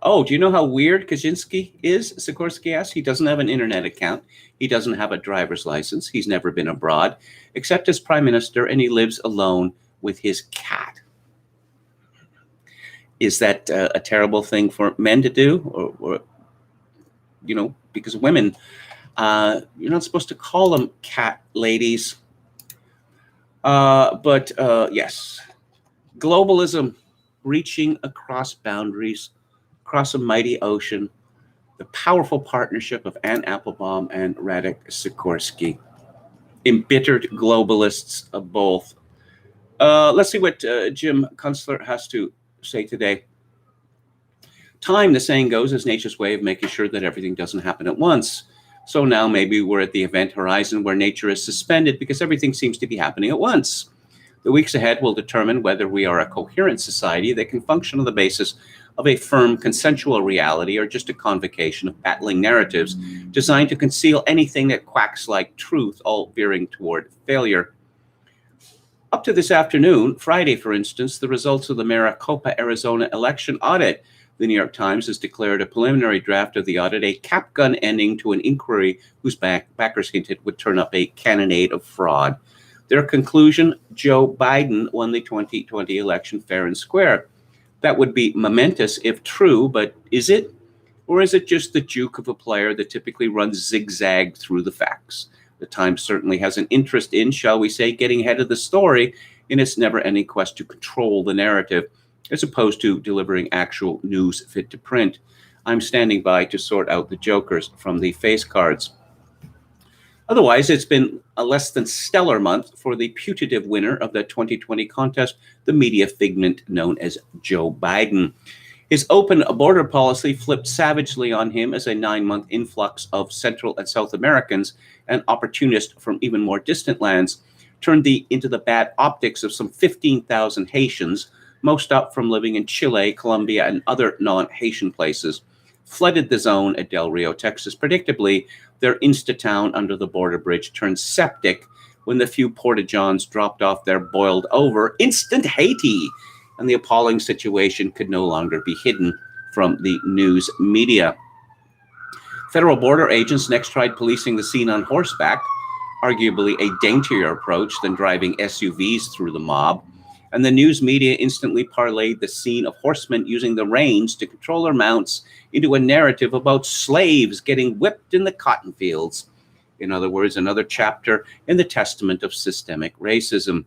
Oh, do you know how weird Kaczynski is? Sikorski asked. He doesn't have an internet account. He doesn't have a driver's license. He's never been abroad, except as prime minister, and he lives alone with his cat. Is that a terrible thing for men to do? Or because women, you're not supposed to call them cat ladies. But yes, globalism reaching across boundaries, across a mighty ocean, the powerful partnership of Anne Applebaum and Radek Sikorski, embittered globalists of both. Let's see what Jim Kunstler has to say today. Time, the saying goes, is nature's way of making sure that everything doesn't happen at once. So now maybe we're at the event horizon where nature is suspended because everything seems to be happening at once. The weeks ahead will determine whether we are a coherent society that can function on the basis of a firm consensual reality or just a convocation of battling narratives designed to conceal anything that quacks like truth, all veering toward failure. Up to this afternoon, Friday, for instance, the results of the Maricopa, Arizona election audit. The New York Times has declared a preliminary draft of the audit a capgun ending to an inquiry whose backers hinted would turn up a cannonade of fraud. Their conclusion, Joe Biden won the 2020 election fair and square. That would be momentous if true, but is it? Or is it just the juke of a player that typically runs zigzag through the facts? The Times certainly has an interest in, shall we say, getting ahead of the story in its never-ending quest to control the narrative, as opposed to delivering actual news fit to print. I'm standing by to sort out the jokers from the face cards. Otherwise, it's been a less than stellar month for the putative winner of the 2020 contest, the media figment known as Joe Biden. His open border policy flipped savagely on him as a 9-month influx of Central and South Americans and opportunists from even more distant lands turned into the bad optics of some 15,000 Haitians, most up from living in Chile, Colombia, and other non-Haitian places, flooded the zone at Del Rio, Texas. Predictably, their Insta-town under the border bridge turned septic when the few porta-johns dropped off their boiled over instant Haiti, and the appalling situation could no longer be hidden from the news media. Federal border agents next tried policing the scene on horseback, arguably a daintier approach than driving SUVs through the mob, and the news media instantly parlayed the scene of horsemen using the reins to control their mounts into a narrative about slaves getting whipped in the cotton fields. In other words, another chapter in the testament of systemic racism.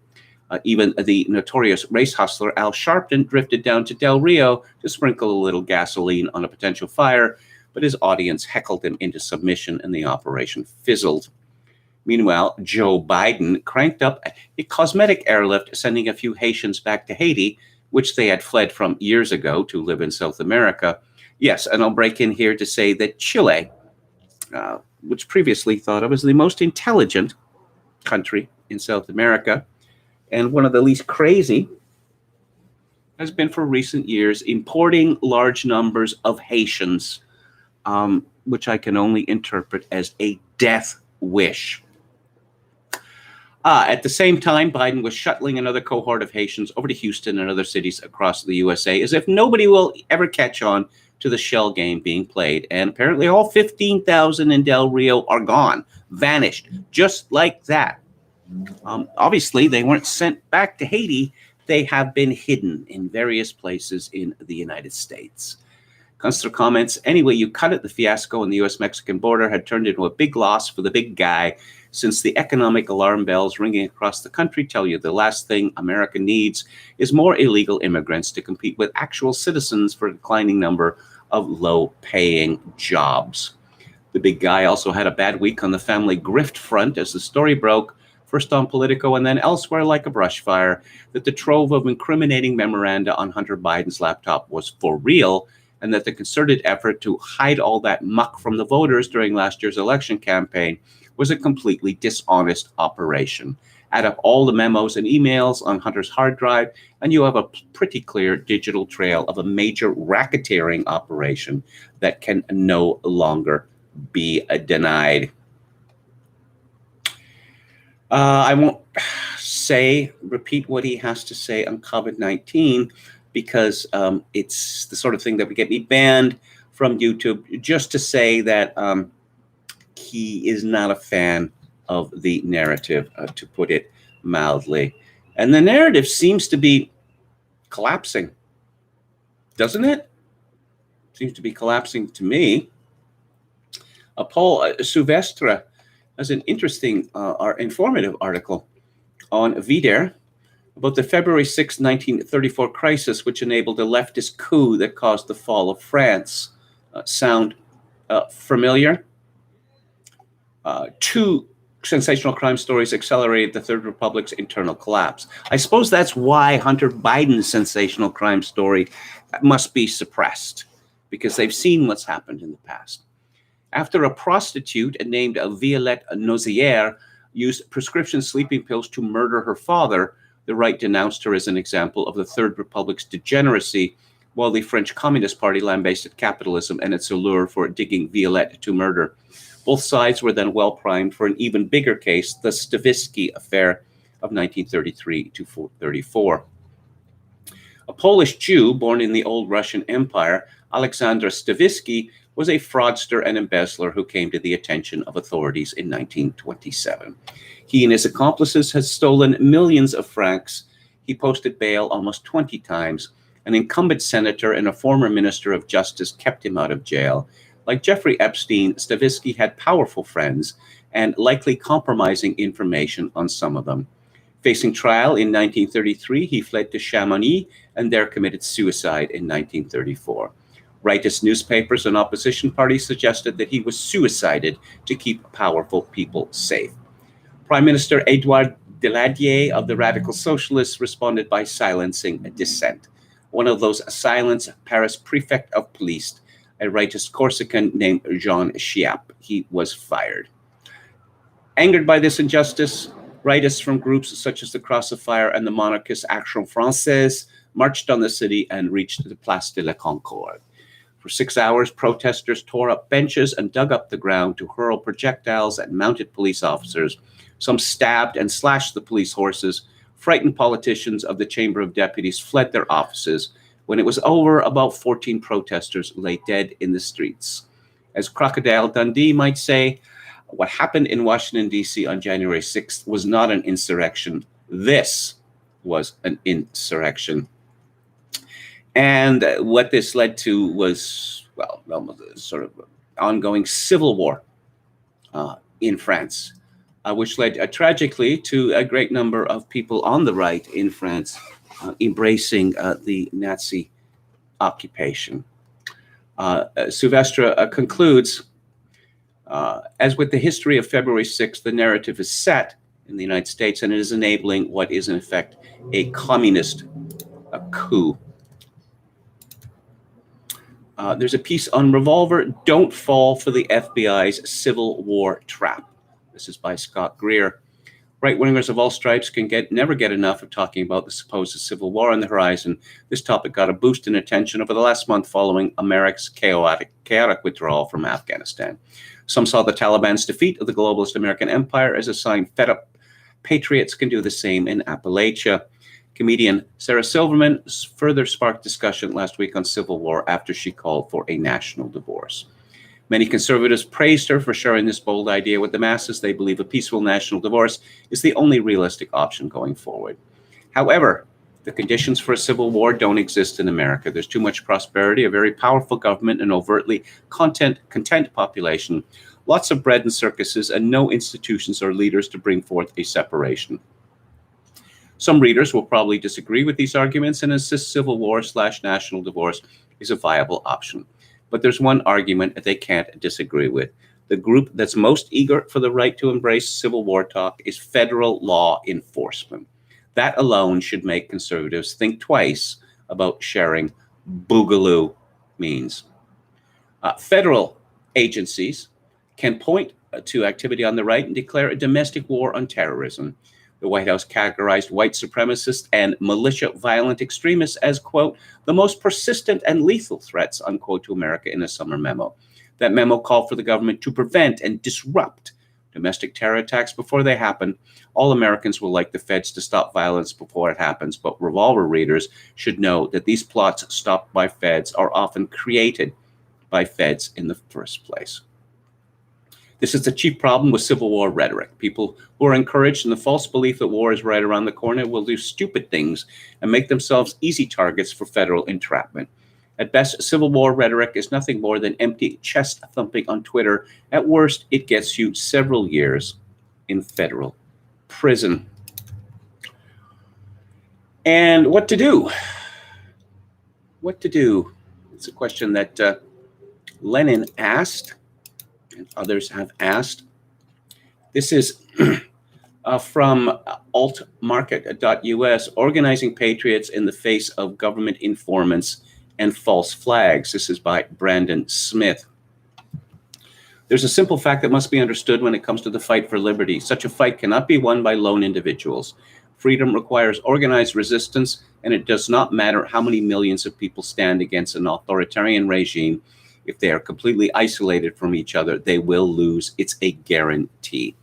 Even the notorious race hustler Al Sharpton drifted down to Del Rio to sprinkle a little gasoline on a potential fire, but his audience heckled him into submission and the operation fizzled. Meanwhile, Joe Biden cranked up a cosmetic airlift, sending a few Haitians back to Haiti, which they had fled from years ago to live in South America. Yes, and I'll break in here to say that Chile, which previously thought of as the most intelligent country in South America, and one of the least crazy, has been for recent years importing large numbers of Haitians, which I can only interpret as a death wish. At the same time, Biden was shuttling another cohort of Haitians over to Houston and other cities across the USA, as if nobody will ever catch on to the shell game being played. And apparently all 15,000 in Del Rio are gone, vanished, just like that. Obviously, they weren't sent back to Haiti. They have been hidden in various places in the United States. Consular comments, any way you cut it, the fiasco on the U.S.-Mexican border had turned into a big loss for the big guy, since the economic alarm bells ringing across the country tell you the last thing America needs is more illegal immigrants to compete with actual citizens for a declining number of low-paying jobs. The big guy also had a bad week on the family grift front as the story broke, first on Politico and then elsewhere like a brush fire, that the trove of incriminating memoranda on Hunter Biden's laptop was for real, and that the concerted effort to hide all that muck from the voters during last year's election campaign was a completely dishonest operation. Add up all the memos and emails on Hunter's hard drive, and you have a pretty clear digital trail of a major racketeering operation that can no longer be denied. I won't repeat what he has to say on COVID-19 because it's the sort of thing that would get me banned from YouTube, just to say that he is not a fan of the narrative, to put it mildly. And the narrative seems to be collapsing, doesn't it? Seems to be collapsing to me. Paul Silvestre has an interesting or informative article on VDare about the February 6, 1934 crisis, which enabled a leftist coup that caused the fall of France. Sound familiar? Two sensational crime stories accelerated the Third Republic's internal collapse. I suppose that's why Hunter Biden's sensational crime story must be suppressed, because they've seen what's happened in the past. after a prostitute named Violette Nozière used prescription sleeping pills to murder her father. The right denounced her as an example of the Third Republic's degeneracy, while the French Communist Party lambasted capitalism and its allure for digging Violette to murder. Both sides were then well primed for an even bigger case, the Stavisky Affair of 1933 to 34. A Polish Jew born in the old Russian Empire, Alexander Stavisky was a fraudster and embezzler who came to the attention of authorities in 1927. He and his accomplices had stolen millions of francs. He posted bail almost 20 times. An incumbent senator and a former minister of justice kept him out of jail. Like Jeffrey Epstein, Stavisky had powerful friends and likely compromising information on some of them. Facing trial in 1933, he fled to Chamonix and there committed suicide in 1934. Rightist newspapers and opposition parties suggested that he was suicided to keep powerful people safe. Prime Minister Édouard Daladier of the Radical Socialists responded by silencing dissent. One of those silenced Paris prefect of police, a rightist Corsican named Jean Chiappe. He was fired. Angered by this injustice, rightists from groups such as the Cross of Fire and the monarchist Action Française marched on the city and reached the Place de la Concorde. For 6 hours, protesters tore up benches and dug up the ground to hurl projectiles at mounted police officers. Some stabbed and slashed the police horses. Frightened politicians of the Chamber of Deputies fled their offices. When it was over, about 14 protesters lay dead in the streets. As Crocodile Dundee might say, what happened in Washington, D.C. on January 6th was not an insurrection. This was an insurrection. And what this led to was, well, sort of ongoing civil war in France, which led tragically to a great number of people on the right in France embracing the Nazi occupation. Silvestre concludes, as with the history of February 6th, the narrative is set in the United States, and it is enabling what is in effect a communist coup. There's a piece on Revolver, Don't Fall for the FBI's Civil War Trap. This is by Scott Greer. Right-wingers of all stripes can never get enough of talking about the supposed civil war on the horizon. This topic got a boost in attention over the last month following America's chaotic withdrawal from Afghanistan. Some saw the Taliban's defeat of the globalist American empire as a sign fed-up patriots can do the same in Appalachia. Comedian Sarah Silverman further sparked discussion last week on civil war after she called for a national divorce. Many conservatives praised her for sharing this bold idea with the masses. They believe a peaceful national divorce is the only realistic option going forward. However, the conditions for a civil war don't exist in America. There's too much prosperity, a very powerful government, an overtly content population, lots of bread and circuses, and no institutions or leaders to bring forth a separation. Some readers will probably disagree with these arguments and insist civil war/national divorce is a viable option. But there's one argument that they can't disagree with. The group that's most eager for the right to embrace civil war talk is federal law enforcement. That alone should make conservatives think twice about sharing boogaloo means. Federal agencies can point to activity on the right and declare a domestic war on terrorism. The White House categorized white supremacists and militia violent extremists as, quote, the most persistent and lethal threats, unquote, to America in a summer memo. That memo called for the government to prevent and disrupt domestic terror attacks before they happen. All Americans will like the feds to stop violence before it happens, but Revolver readers should know that these plots stopped by feds are often created by feds in the first place. This is the chief problem with civil war rhetoric. People who are encouraged in the false belief that war is right around the corner will do stupid things and make themselves easy targets for federal entrapment. At best, civil war rhetoric is nothing more than empty chest thumping on Twitter. At worst, it gets you several years in federal prison. And what to do? What to do? It's a question that Lenin asked. And others have asked. This is from altmarket.us, organizing patriots in the face of government informants and false flags. This is by Brandon Smith. There's a simple fact that must be understood when it comes to the fight for liberty. Such a fight cannot be won by lone individuals. Freedom requires organized resistance, and it does not matter how many millions of people stand against an authoritarian regime. If they are completely isolated from each other, they will lose. It's a guarantee.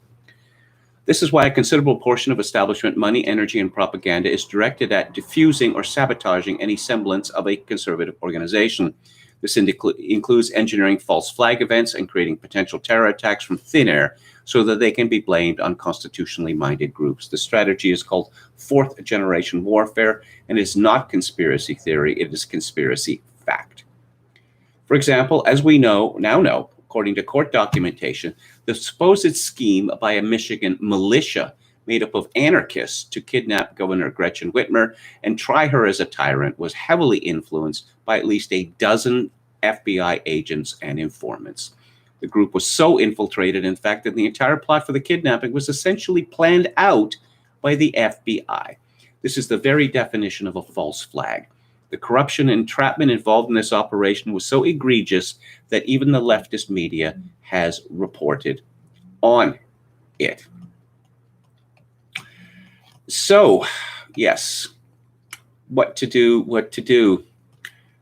This is why a considerable portion of establishment money, energy, and propaganda is directed at diffusing or sabotaging any semblance of a conservative organization. This includes engineering false flag events and creating potential terror attacks from thin air so that they can be blamed on constitutionally minded groups. The strategy is called fourth generation warfare and is not conspiracy theory, it is conspiracy fact. For example, as we now know, according to court documentation, the supposed scheme by a Michigan militia made up of anarchists to kidnap Governor Gretchen Whitmer and try her as a tyrant was heavily influenced by at least a dozen FBI agents and informants. The group was so infiltrated, in fact, that the entire plot for the kidnapping was essentially planned out by the FBI. This is the very definition of a false flag. The corruption and entrapment involved in this operation was so egregious that even the leftist media has reported on it. So, yes, what to do.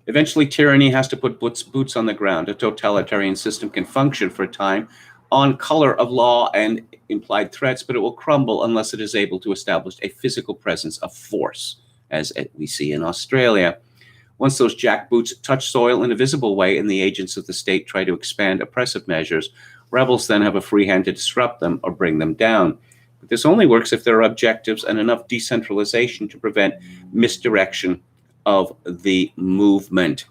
Eventually, tyranny has to put boots on the ground. A totalitarian system can function for a time on color of law and implied threats, but it will crumble unless it is able to establish a physical presence of force, as we see in Australia. Once those jackboots touch soil in a visible way and the agents of the state try to expand oppressive measures, rebels then have a free hand to disrupt them or bring them down. But this only works if there are objectives and enough decentralization to prevent misdirection of the movement.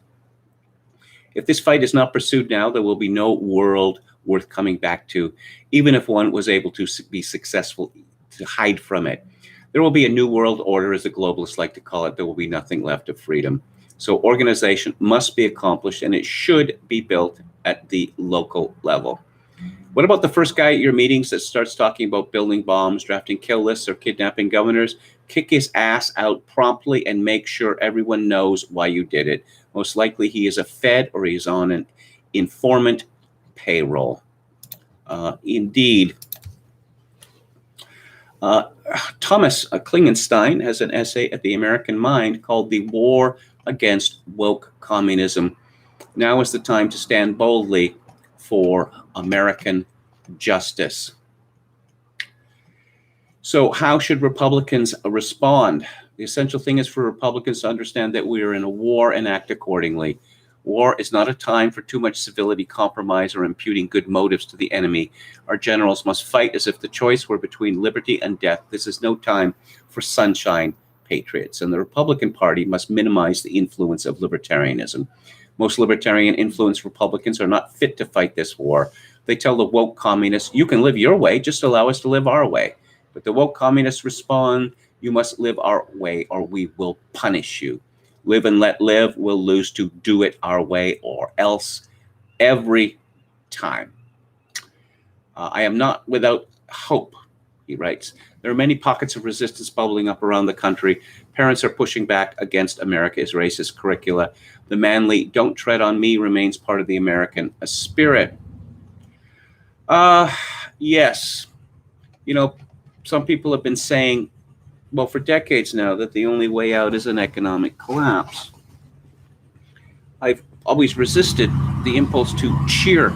If this fight is not pursued now, there will be no world worth coming back to, even if one was able to be successful to hide from it. There will be a new world order, as the globalists like to call it. There will be nothing left of freedom. So organization must be accomplished, and it should be built at the local level. What about the first guy at your meetings that starts talking about building bombs, drafting kill lists, or kidnapping governors? Kick his ass out promptly and make sure everyone knows why you did it. Most likely he is a Fed or he's on an informant payroll. Indeed. Thomas Klingenstein has an essay at the American Mind called The War Against Woke Communism. Now is the time to stand boldly for American justice. So how should Republicans respond? The essential thing is for Republicans to understand that we are in a war and act accordingly. War is not a time for too much civility, compromise, or imputing good motives to the enemy. Our generals must fight as if the choice were between liberty and death. This is no time for sunshine patriots. And the Republican Party must minimize the influence of libertarianism. Most libertarian-influenced Republicans are not fit to fight this war. They tell the woke communists, you can live your way, just allow us to live our way. But the woke communists respond, you must live our way or we will punish you. Live and let live, we'll lose to do it our way or else every time. I am not without hope, he writes. There are many pockets of resistance bubbling up around the country. Parents are pushing back against America's racist curricula. The manly "don't tread on me" remains part of the American spirit. Yes. You know, some people have been saying, well, for decades now, that the only way out is an economic collapse. I've always resisted the impulse to cheer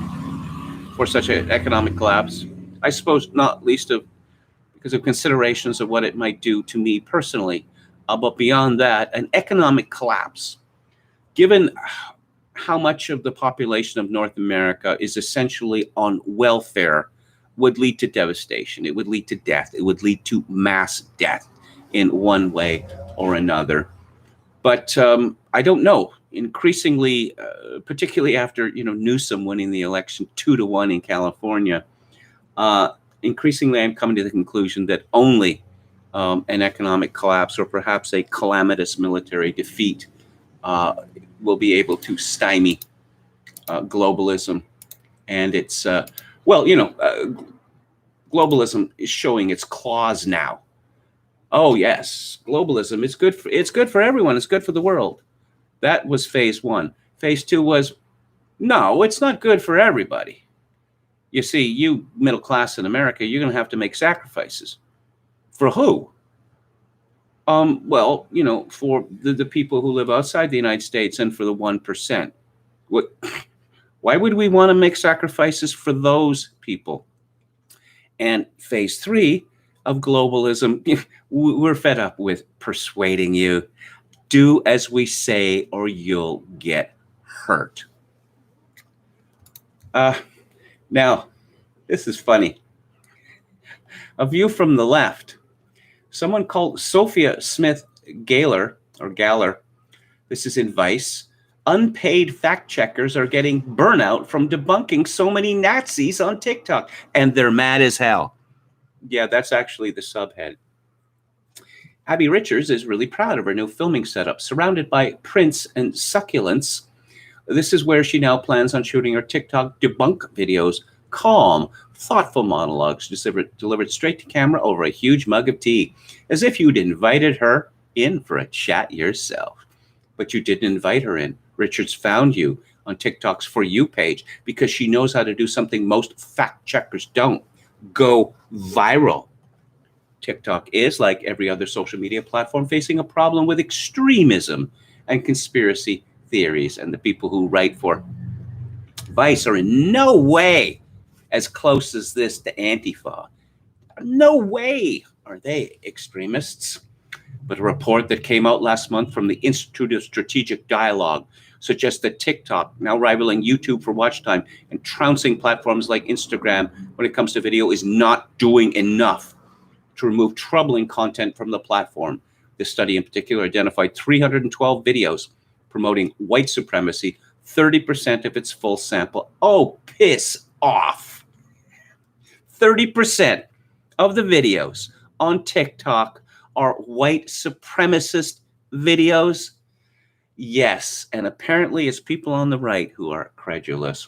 for such an economic collapse. I suppose not least because of considerations of what it might do to me personally. But beyond that, an economic collapse, given how much of the population of North America is essentially on welfare, would lead to devastation. It would lead to death. It would lead to mass death in one way or another. But I don't know. Increasingly, particularly after Newsom winning the election 2-1 in California, increasingly I'm coming to the conclusion that only an economic collapse or perhaps a calamitous military defeat will be able to stymie globalism. And it's, globalism is showing its claws now. Oh yes, globalism is good for everyone. It's good for the world. That was phase one. Phase two was, no, it's not good for everybody. You see, you middle class in America, you're going to have to make sacrifices. For who? Well, for the people who live outside the United States and for the 1%. Why would we want to make sacrifices for those people? And phase 3 of globalism, we're fed up with persuading you. Do as we say or you'll get hurt. Now, this is funny. A view from the left. Someone called Sophia Smith Galler, this is in Vice. Unpaid fact checkers are getting burnout from debunking so many Nazis on TikTok, and they're mad as hell. Yeah, that's actually the subhead. Abby Richards is really proud of her new filming setup, surrounded by prints and succulents. This is where she now plans on shooting her TikTok debunk videos. Calm, thoughtful monologues delivered straight to camera over a huge mug of tea, as if you'd invited her in for a chat yourself. But you didn't invite her in. Richards found you on TikTok's For You page because she knows how to do something most fact checkers don't: go viral. TikTok is, like every other social media platform, facing a problem with extremism and conspiracy theories, and the people who write for Vice are in no way as close as this to Antifa. No way are they extremists. But a report that came out last month from the Institute of Strategic Dialogue suggests that TikTok, now rivaling YouTube for watch time and trouncing platforms like Instagram when it comes to video, is not doing enough to remove troubling content from the platform. This study in particular identified 312 videos promoting white supremacy, 30% of its full sample. Oh, piss off. 30% of the videos on TikTok are white supremacist videos. Yes, and apparently it's people on the right who are credulous.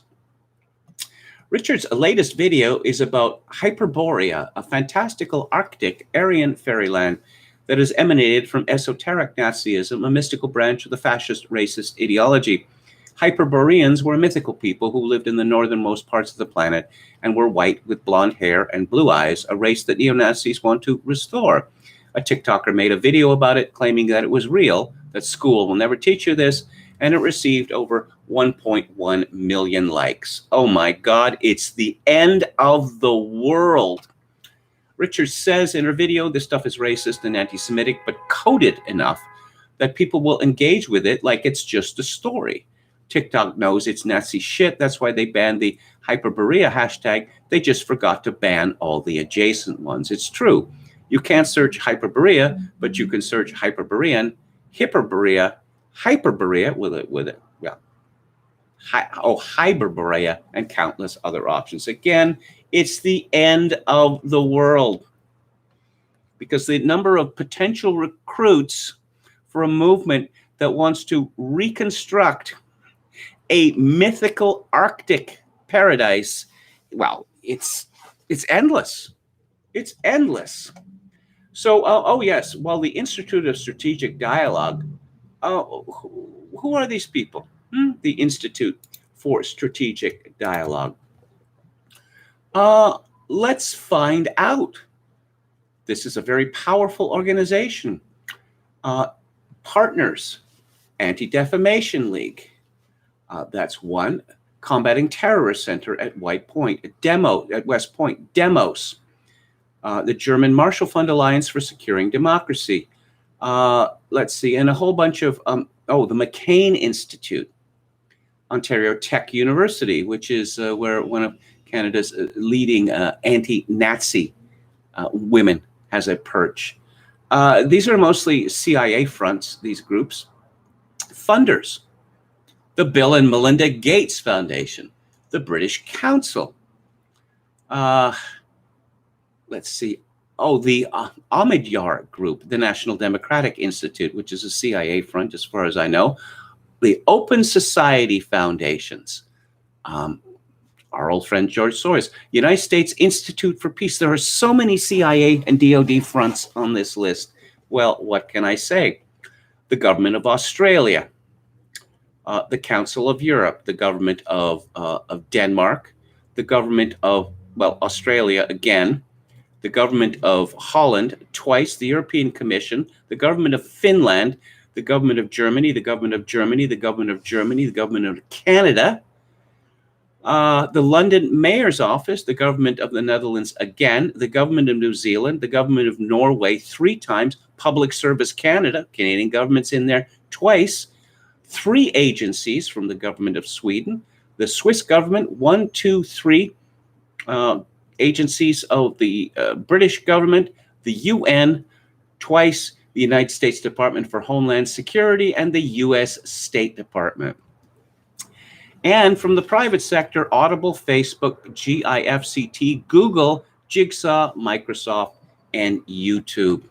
Richard's latest video is about Hyperborea, a fantastical Arctic Aryan fairyland that has emanated from esoteric Nazism, a mystical branch of the fascist racist ideology. Hyperboreans were a mythical people who lived in the northernmost parts of the planet and were white with blonde hair and blue eyes, a race that neo-Nazis want to restore. A TikToker made a video about it, claiming that it was real, that school will never teach you this, and it received over 1.1 million likes. Oh my God, it's the end of the world. Richard says in her video, this stuff is racist and anti-Semitic, but coded enough that people will engage with it like it's just a story. TikTok knows it's Nazi shit. That's why they banned the Hyperborea hashtag. They just forgot to ban all the adjacent ones. It's true. You can't search Hyperborea, but you can search Hyperborean, Hyperborea Hyperborea, and countless other options. Again, it's the end of the world because the number of potential recruits for a movement that wants to reconstruct a mythical Arctic paradise, well, it's endless. It's endless. So, yes, while the Institute of Strategic Dialogue, who are these people? The Institute for Strategic Dialogue. Let's find out. This is a very powerful organization. Partners, Anti-Defamation League. That's one. Combating Terrorist Center at West Point. Demos. The German Marshall Fund Alliance for Securing Democracy. Let's see, and a whole bunch of, the McCain Institute, Ontario Tech University, which is where one of Canada's leading anti-Nazi women has a perch. These are mostly CIA fronts, these groups. Funders, the Bill and Melinda Gates Foundation, the British Council. Let's see. The Ahmadiyar Group, the National Democratic Institute, which is a CIA front as far as I know. The Open Society Foundations. Our old friend George Soros. United States Institute for Peace. There are so many CIA and DOD fronts on this list. Well, what can I say? The government of Australia. The Council of Europe. The government of Denmark. the government of, well, Australia again, the government of Holland twice, the European Commission, the government of Finland, the government of Germany, the government of Germany, the government of Germany, the government of Canada, the London Mayor's Office, the government of the Netherlands again, the government of New Zealand, the government of Norway 3 times, Public Service Canada, Canadian government's in there twice, 3 agencies from the government of Sweden, the Swiss government, 1, 2, 3 agencies of the British government, the UN twice, the United States Department for Homeland Security, and the US State Department. And from the private sector, Audible, Facebook, GIFCT, Google, Jigsaw, Microsoft, and YouTube.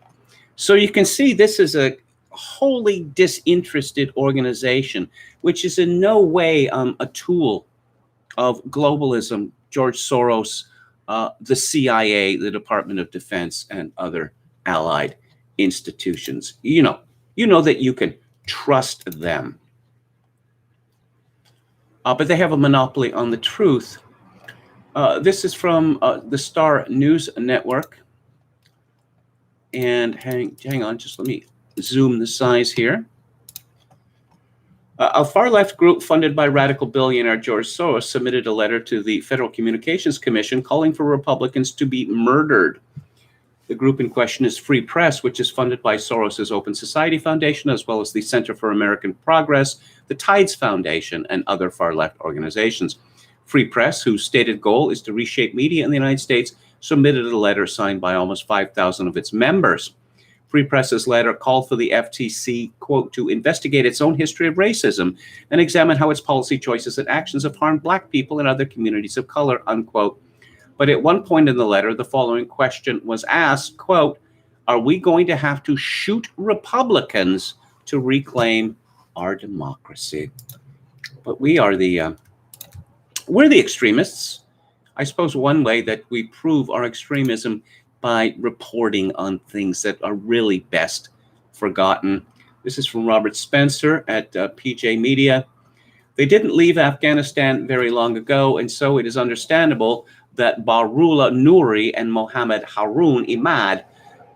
So you can see this is a wholly disinterested organization, which is in no way a tool of globalism, George Soros, the CIA, the Department of Defense, and other allied institutions. You know that you can trust them. But they have a monopoly on the truth. This is from the Star News Network. And hang on, just let me zoom the size here. A far-left group funded by radical billionaire George Soros submitted a letter to the Federal Communications Commission calling for Republicans to be murdered. The group in question is Free Press, which is funded by Soros's Open Society Foundation, as well as the Center for American Progress, the Tides Foundation, and other far-left organizations. Free Press, whose stated goal is to reshape media in the United States, submitted a letter signed by almost 5,000 of its members. Free Press's letter called for the FTC, quote, to investigate its own history of racism and examine how its policy choices and actions have harmed Black people and other communities of color, unquote. But at one point in the letter, the following question was asked, quote, are we going to have to shoot Republicans to reclaim our democracy? But we're the extremists. I suppose one way that we prove our extremism by reporting on things that are really best forgotten. This is from Robert Spencer at PJ Media. They didn't leave Afghanistan very long ago, and so it is understandable that Barullah Nouri and Mohammed Haroon Imad,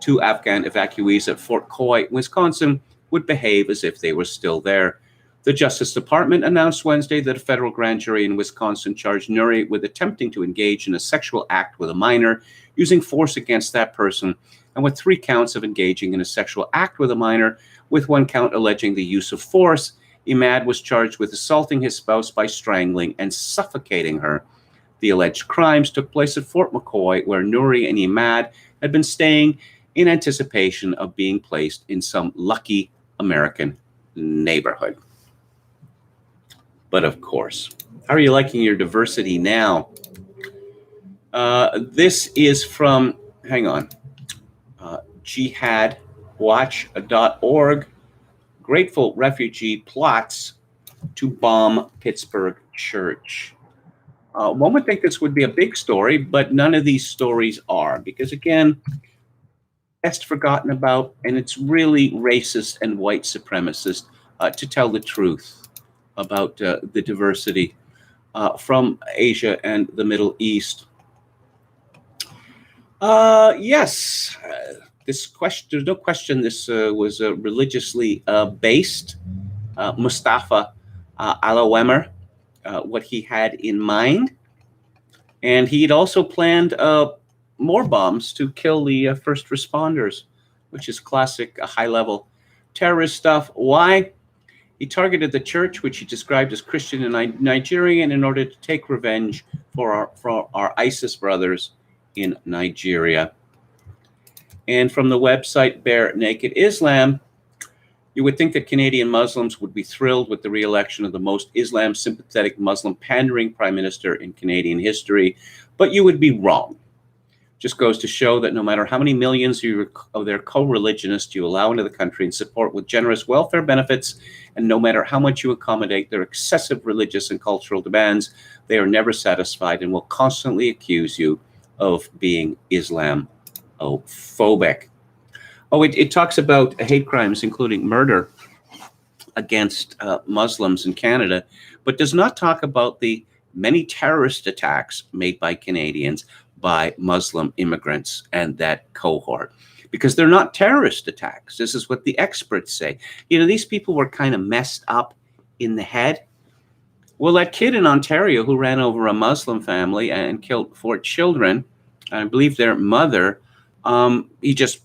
2 Afghan evacuees at Fort Coy, Wisconsin, would behave as if they were still there. The Justice Department announced Wednesday that a federal grand jury in Wisconsin charged Nouri with attempting to engage in a sexual act with a minor, using force against that person, and with 3 counts of engaging in a sexual act with a minor, with 1 count alleging the use of force. Imad was charged with assaulting his spouse by strangling and suffocating her. The alleged crimes took place at Fort McCoy, where Nouri and Imad had been staying in anticipation of being placed in some lucky American neighborhood. But of course, how are you liking your diversity now? This is from, hang on, jihadwatch.org. Grateful refugee plots to bomb Pittsburgh church. One would think this would be a big story, but none of these stories are, because again, best forgotten about, and it's really racist and white supremacist to tell the truth about the diversity from Asia and the Middle East. Yes, this question, there's no question this was religiously based. Mustafa Alawemer, what he had in mind. And he'd also planned more bombs to kill the first responders, which is classic high-level terrorist stuff. Why? He targeted the church, which he described as Christian and Nigerian, in order to take revenge for our ISIS brothers in Nigeria. And from the website Bare Naked Islam, you would think that Canadian Muslims would be thrilled with the re-election of the most Islam-sympathetic Muslim pandering prime minister in Canadian history, but you would be wrong. Just goes to show that no matter how many millions of their co-religionists you allow into the country and support with generous welfare benefits, and no matter how much you accommodate their excessive religious and cultural demands, they are never satisfied and will constantly accuse you of being Islamophobic. Oh, it talks about hate crimes, including murder against Muslims in Canada, but does not talk about the many terrorist attacks made by Canadians by Muslim immigrants and that cohort, because they're not terrorist attacks. This is what the experts say. You know, these people were kind of messed up in the head. Well, that kid in Ontario who ran over a Muslim family and killed 4 children, I believe their mother, he just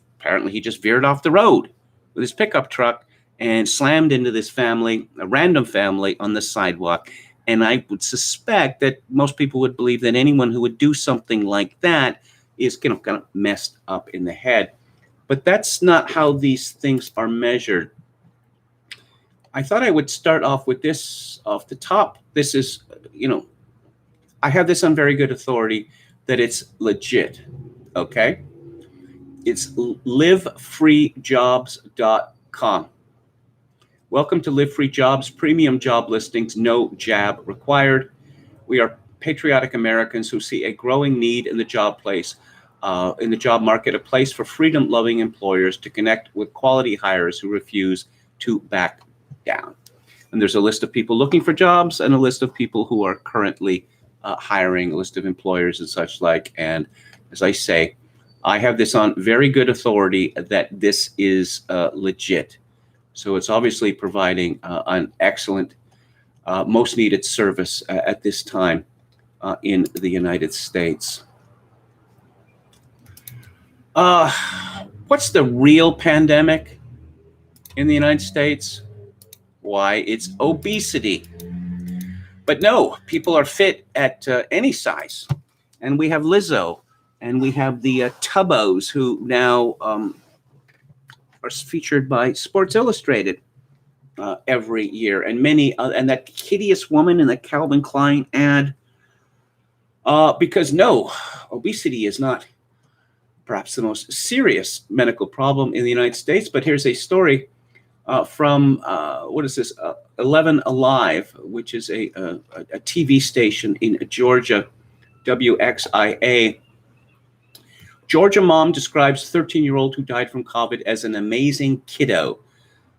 veered off the road with his pickup truck and slammed into this family, a random family on the sidewalk. And I would suspect that most people would believe that anyone who would do something like that is kind of messed up in the head. But that's not how these things are measured. I thought I would start off with this off the top. This is, I have this on very good authority that it's legit, okay? It's livefreejobs.com. Welcome to Live Free Jobs, premium job listings, no jab required. We are patriotic Americans who see a growing need in the job market, a place for freedom-loving employers to connect with quality hires who refuse to back down. And there's a list of people looking for jobs and a list of people who are currently hiring, a list of employers and such like. And as I say, I have this on very good authority that this is legit. So it's obviously providing an excellent, most needed service at this time in the United States. What's the real pandemic in the United States? Why, it's obesity. But no, people are fit at any size. And we have Lizzo, and we have the Tubbos who now are featured by Sports Illustrated every year, and many, and that hideous woman in the Calvin Klein ad. Because no, obesity is not perhaps the most serious medical problem in the United States. But here's a story from, 11 Alive, which is a TV station in Georgia, WXIA. Georgia mom describes 13-year-old who died from COVID as an amazing kiddo.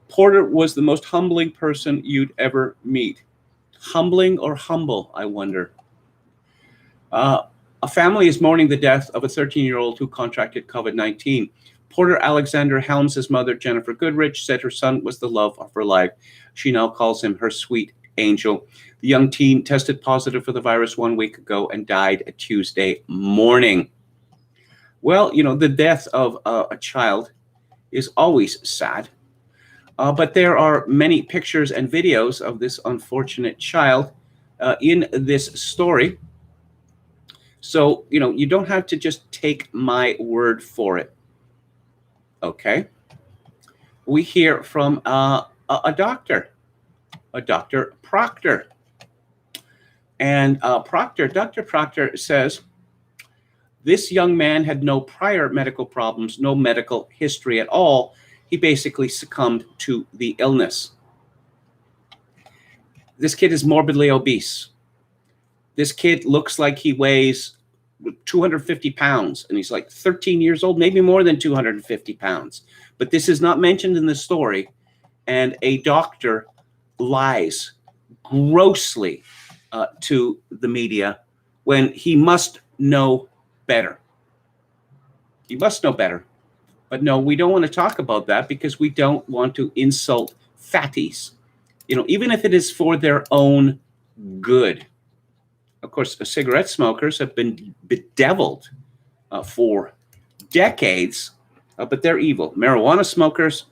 Porter was the most humbling person you'd ever meet. Humbling or humble, I wonder. A family is mourning the death of a 13-year-old who contracted COVID-19. Porter Alexander Helms' mother, Jennifer Goodrich, said her son was the love of her life. She now calls him her sweet angel. The young teen tested positive for the virus 1 week ago and died Tuesday morning. Well, the death of a child is always sad, but there are many pictures and videos of this unfortunate child in this story. So, you don't have to just take my word for it, okay? We hear from a doctor, Dr. Proctor. And Dr. Proctor says, this young man had no prior medical problems, no medical history at all. He basically succumbed to the illness. This kid is morbidly obese. This kid looks like he weighs 250 pounds, and he's like 13 years old, maybe more than 250 pounds. But this is not mentioned in the story, and a doctor lies grossly to the media when he must know better. You must know better. But no, we don't want to talk about that because we don't want to insult fatties, even if it is for their own good. Of course, cigarette smokers have been bedeviled for decades, but they're evil. Marijuana smokers,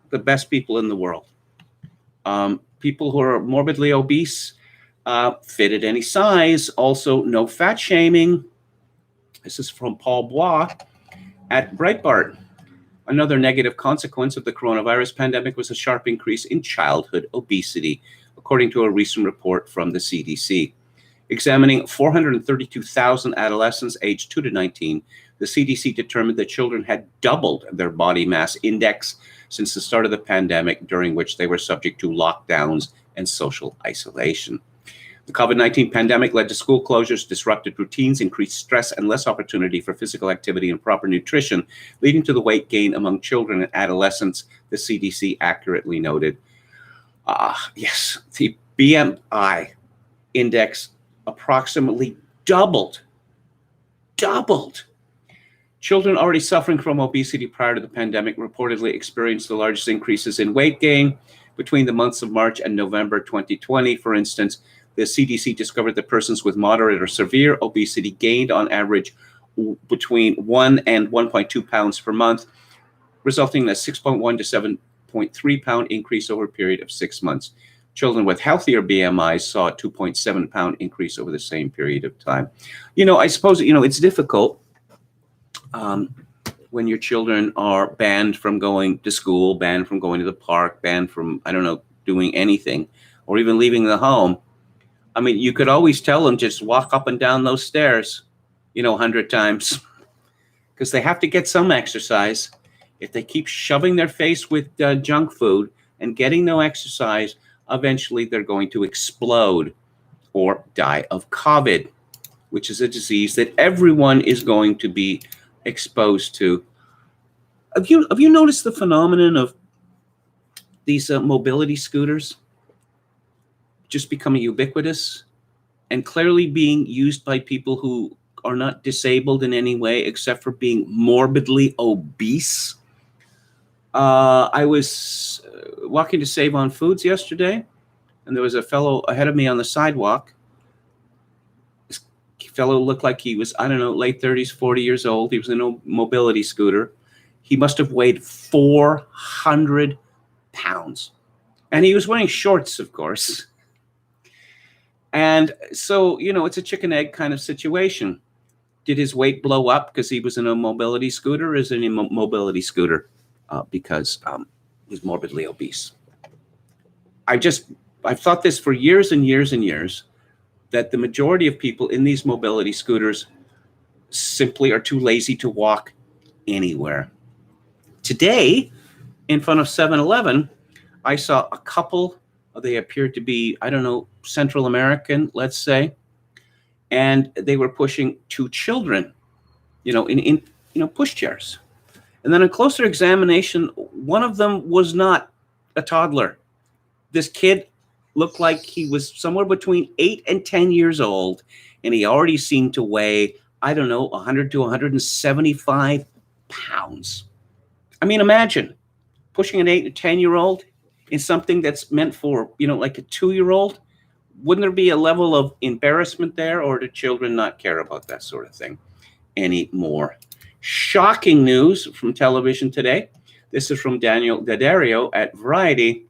the best people in the world. People who are morbidly obese, fit at any size, also no fat shaming. This is from Paul Bois at Breitbart. Another negative consequence of the coronavirus pandemic was a sharp increase in childhood obesity, according to a recent report from the CDC. Examining 432,000 adolescents aged 2 to 19, the CDC determined that children had doubled their body mass index since the start of the pandemic, during which they were subject to lockdowns and social isolation. The COVID-19 pandemic led to school closures, disrupted routines, increased stress, and less opportunity for physical activity and proper nutrition, leading to the weight gain among children and adolescents, the CDC accurately noted. Yes, the BMI index approximately doubled. Children already suffering from obesity prior to the pandemic reportedly experienced the largest increases in weight gain between the months of March and November 2020. For instance, the CDC discovered that persons with moderate or severe obesity gained on average between 1 and 1.2 pounds per month, resulting in a 6.1 to 7.3 pound increase over a period of 6 months. Children with healthier BMIs saw a 2.7 pound increase over the same period of time. I suppose, it's difficult when your children are banned from going to school, banned from going to the park, banned from, doing anything, or even leaving the home. I mean, you could always tell them just walk up and down those stairs, 100 times, because they have to get some exercise. If they keep shoving their face with junk food and getting no exercise, eventually they're going to explode or die of COVID, which is a disease that everyone is going to be exposed to. Have you noticed the phenomenon of these mobility scooters just becoming ubiquitous and clearly being used by people who are not disabled in any way except for being morbidly obese? I was walking to Save on Foods yesterday, and there was a fellow ahead of me on the sidewalk. This fellow looked like he was, late 30s, 40 years old. He was in a mobility scooter. He must have weighed 400 pounds. And he was wearing shorts, of course. And so, it's a chicken egg kind of situation. Did his weight blow up because he was in a mobility scooter, or is it a mobility scooter because he's morbidly obese? I've thought this for years and years and years, that the majority of people in these mobility scooters simply are too lazy to walk anywhere. Today, in front of 7-Eleven, I saw a couple. They appeared to be, Central American, let's say, and they were pushing 2 children, in pushchairs. And then on closer examination, one of them was not a toddler. This kid looked like he was somewhere between 8 and 10 years old, and he already seemed to weigh, 100 to 175 pounds. I mean, imagine pushing an 8 or 10-year-old in something that's meant for, like a 2-year-old. Wouldn't there be a level of embarrassment there, or do children not care about that sort of thing anymore? Shocking news from television today. This is from Daniel Daddario at Variety.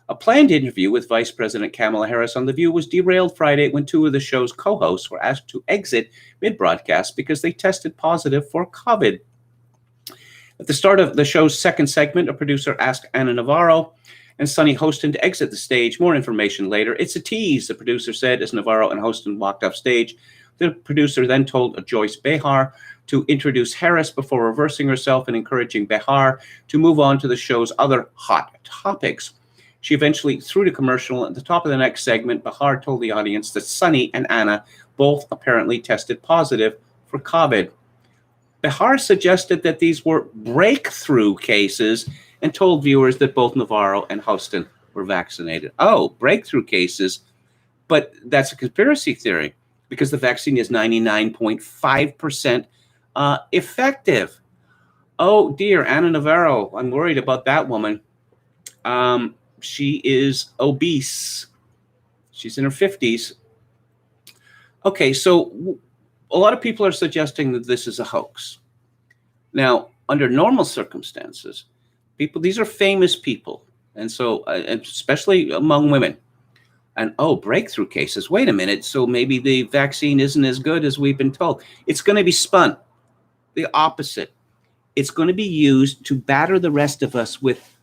A planned interview with Vice President Kamala Harris on The View was derailed Friday when 2 of the show's co-hosts were asked to exit mid-broadcast because they tested positive for COVID. At the start of the show's second segment, a producer asked Ana Navarro and Sonny Hostin to exit the stage. More information later. It's a tease, the producer said as Navarro and Hostin walked off stage. The producer then told Joyce Behar to introduce Harris before reversing herself and encouraging Behar to move on to the show's other hot topics. She eventually threw to commercial. At the top of the next segment, Behar told the audience that Sonny and Anna both apparently tested positive for COVID. Behar suggested that these were breakthrough cases and told viewers that both Navarro and Hostin were vaccinated. Oh, breakthrough cases. But that's a conspiracy theory because the vaccine is 99.5% effective. Oh, dear, Ana Navarro. I'm worried about that woman. She is obese. She's in her 50s. Okay, so a lot of people are suggesting that this is a hoax. Now, under normal circumstances, these are famous people, and so especially among women. And breakthrough cases. Wait a minute. So maybe the vaccine isn't as good as we've been told. It's going to be spun the opposite. It's going to be used to batter the rest of us with,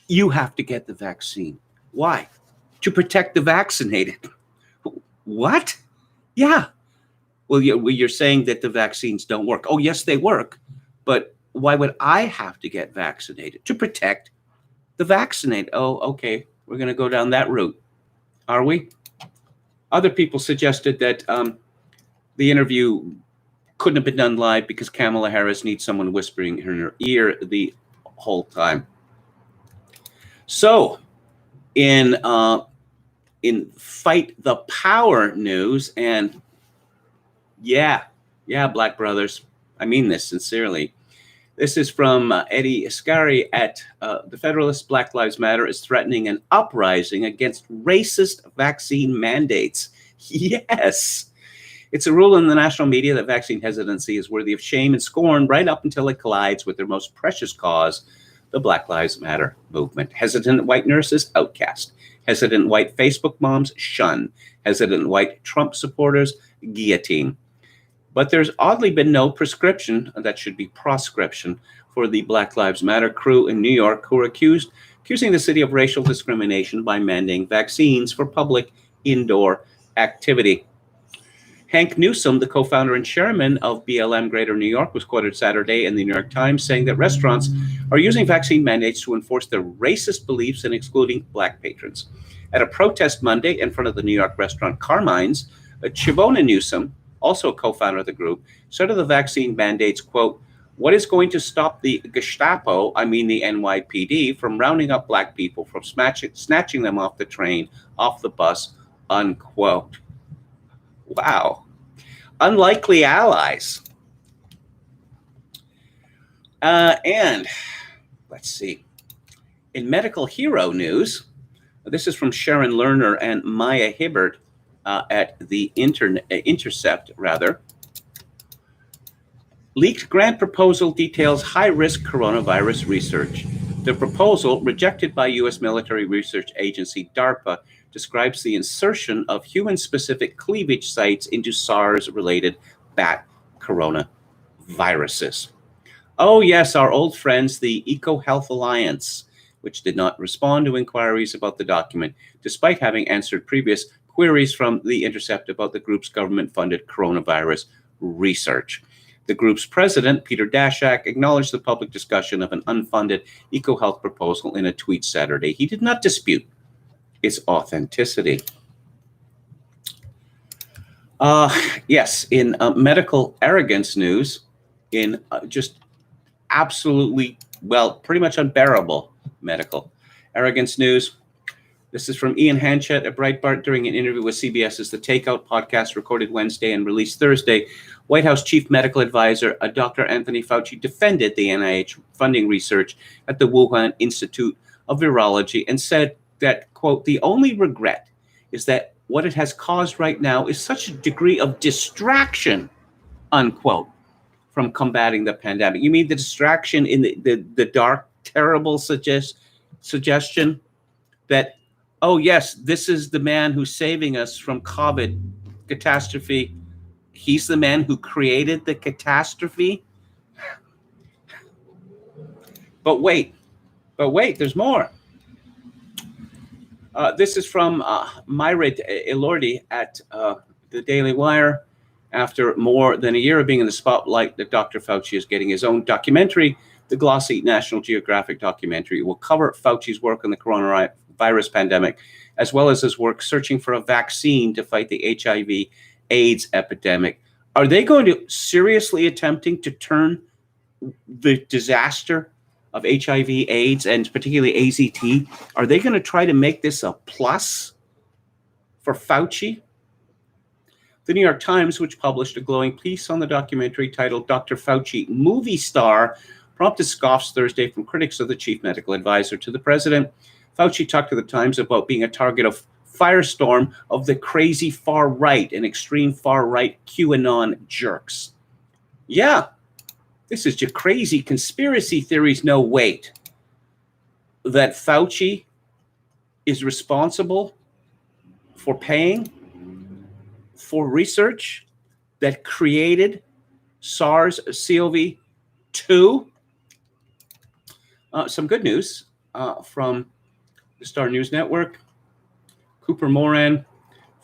you have to get the vaccine. Why? To protect the vaccinated. What? Yeah. Well, you're saying that the vaccines don't work. Oh, yes, they work. But why would I have to get vaccinated? To protect the vaccinated. Oh, okay. We're going to go down that route. Are we? Other people suggested that the interview couldn't have been done live because Kamala Harris needs someone whispering in her ear the whole time. So, in in Fight the Power news, and yeah, Black brothers, I mean this sincerely. This is from Eddie Ascari at The Federalist. Black Lives Matter is threatening an uprising against racist vaccine mandates. Yes. It's a rule in the national media that vaccine hesitancy is worthy of shame and scorn right up until it collides with their most precious cause, the Black Lives Matter movement. Hesitant white nurses, outcast. Hesitant white Facebook moms, shun. Hesitant white Trump supporters, guillotine. But there's oddly been no prescription, that should be proscription, for the Black Lives Matter crew in New York who are accusing the city of racial discrimination by mandating vaccines for public indoor activity. Hank Newsom, the co-founder and chairman of BLM Greater New York, was quoted Saturday in the New York Times saying that restaurants are using vaccine mandates to enforce their racist beliefs in excluding Black patrons. At a protest Monday in front of the New York restaurant Carmine's, Chivona Newsom, also a co-founder of the group, said of the vaccine mandates, quote, "What is going to stop the Gestapo, I mean the NYPD, from rounding up Black people, from snatching them off the train, off the bus," unquote. Wow. Unlikely allies. And let's see. In medical hero news, this is from Sharon Lerner and Maya Hibbert at the Intercept. Leaked grant proposal details high-risk coronavirus research. The proposal, rejected by U.S. military research agency DARPA, describes the insertion of human-specific cleavage sites into SARS-related bat coronaviruses. Oh, yes, our old friends, the EcoHealth Alliance, which did not respond to inquiries about the document, despite having answered previous queries from the Intercept about the group's government-funded coronavirus research. The group's president, Peter Daszak, acknowledged the public discussion of an unfunded EcoHealth proposal in a tweet Saturday. He did not dispute its authenticity. Yes, in medical arrogance news, in just absolutely, well, pretty much unbearable medical arrogance news, this is from Ian Hanchett at Breitbart during an interview with CBS's The Takeout podcast recorded Wednesday and released Thursday. White House Chief Medical Advisor, Dr. Anthony Fauci, defended the NIH funding research at the Wuhan Institute of Virology and said that, quote, "The only regret is that what it has caused right now is such a degree of distraction," unquote, "from combating the pandemic." You mean the distraction in the dark, terrible suggestion that, oh, yes, this is the man who's saving us from COVID catastrophe. He's the man who created the catastrophe. But wait, there's more. This is from Myrid Elordi at the Daily Wire. After more than a year of being in the spotlight, that Dr. Fauci is getting his own documentary. The glossy National Geographic documentary will cover Fauci's work on the coronavirus pandemic, as well as his work searching for a vaccine to fight the HIV/AIDS epidemic. Are they going to seriously attempting to turn the disaster of HIV/AIDS and particularly AZT, are they going to try to make this a plus for Fauci? The New York Times, which published a glowing piece on the documentary titled "Dr. Fauci, Movie Star," prompted scoffs Thursday from critics of the chief medical advisor to the president. Fauci talked to the Times about being a target of firestorm of the crazy far right and extreme far right QAnon jerks. Yeah, this is your crazy conspiracy theories. No, wait. That Fauci is responsible for paying for research that created SARS-CoV-2. Some good news from the Star News Network. Cooper Moran,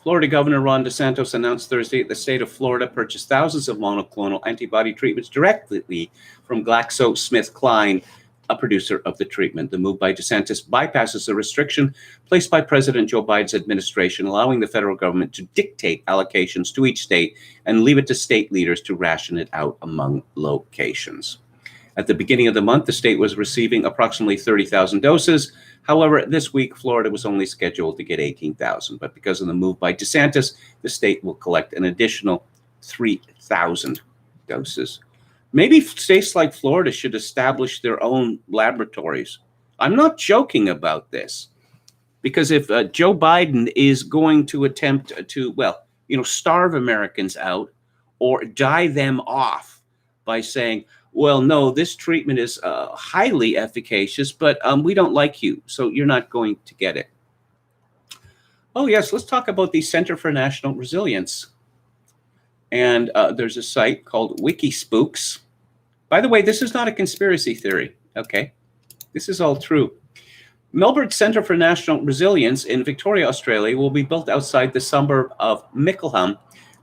Florida Governor Ron DeSantis announced Thursday that the state of Florida purchased thousands of monoclonal antibody treatments directly from GlaxoSmithKline, a producer of the treatment. The move by DeSantis bypasses a restriction placed by President Joe Biden's administration, allowing the federal government to dictate allocations to each state and leave it to state leaders to ration it out among locations. At the beginning of the month, the state was receiving approximately 30,000 doses. However, this week, Florida was only scheduled to get 18,000. But because of the move by DeSantis, the state will collect an additional 3,000 doses. Maybe states like Florida should establish their own laboratories. I'm not joking about this, because if Joe Biden is going to attempt to, starve Americans out or die them off by saying, well, no, this treatment is highly efficacious, but we don't like you, so you're not going to get it. Oh, yes, let's talk about the Center for National Resilience. And there's a site called Wikispooks. By the way, this is not a conspiracy theory, okay? This is all true. Melbourne Center for National Resilience in Victoria, Australia, will be built outside the suburb of Mickleham,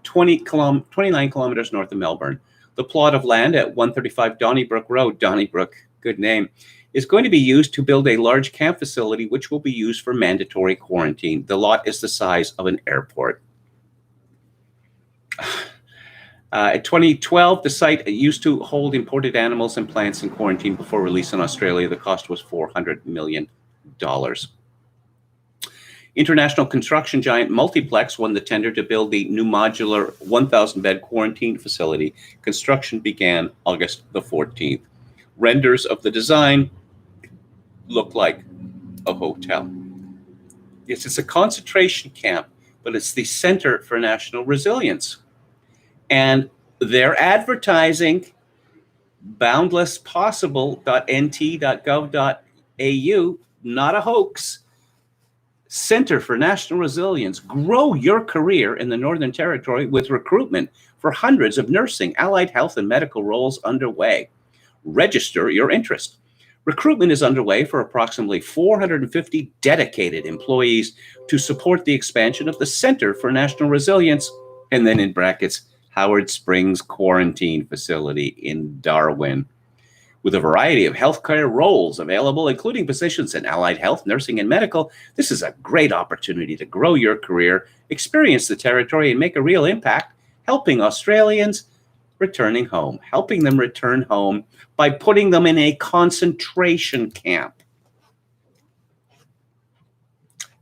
29 kilometers north of Melbourne. The plot of land at 135 Donnybrook Road, Donnybrook, good name, is going to be used to build a large camp facility which will be used for mandatory quarantine. The lot is the size of an airport. In 2012, the site used to hold imported animals and plants in quarantine before release in Australia. The cost was $400 million. International construction giant Multiplex won the tender to build the new modular 1,000-bed quarantine facility. Construction began August the 14th. Renders of the design look like a hotel. Yes, it's a concentration camp, but it's the Center for National Resilience. And they're advertising boundlesspossible.nt.gov.au, not a hoax. Center for National Resilience. Grow your career in the Northern Territory with recruitment for hundreds of nursing, allied health, and medical roles underway. Register your interest. Recruitment is underway for approximately 450 dedicated employees to support the expansion of the Center for National Resilience, and then in brackets, Howard Springs Quarantine Facility in Darwin. With a variety of healthcare roles available, including positions in allied health, nursing, and medical, this is a great opportunity to grow your career, experience the territory, and make a real impact, helping Australians returning home, helping them return home by putting them in a concentration camp.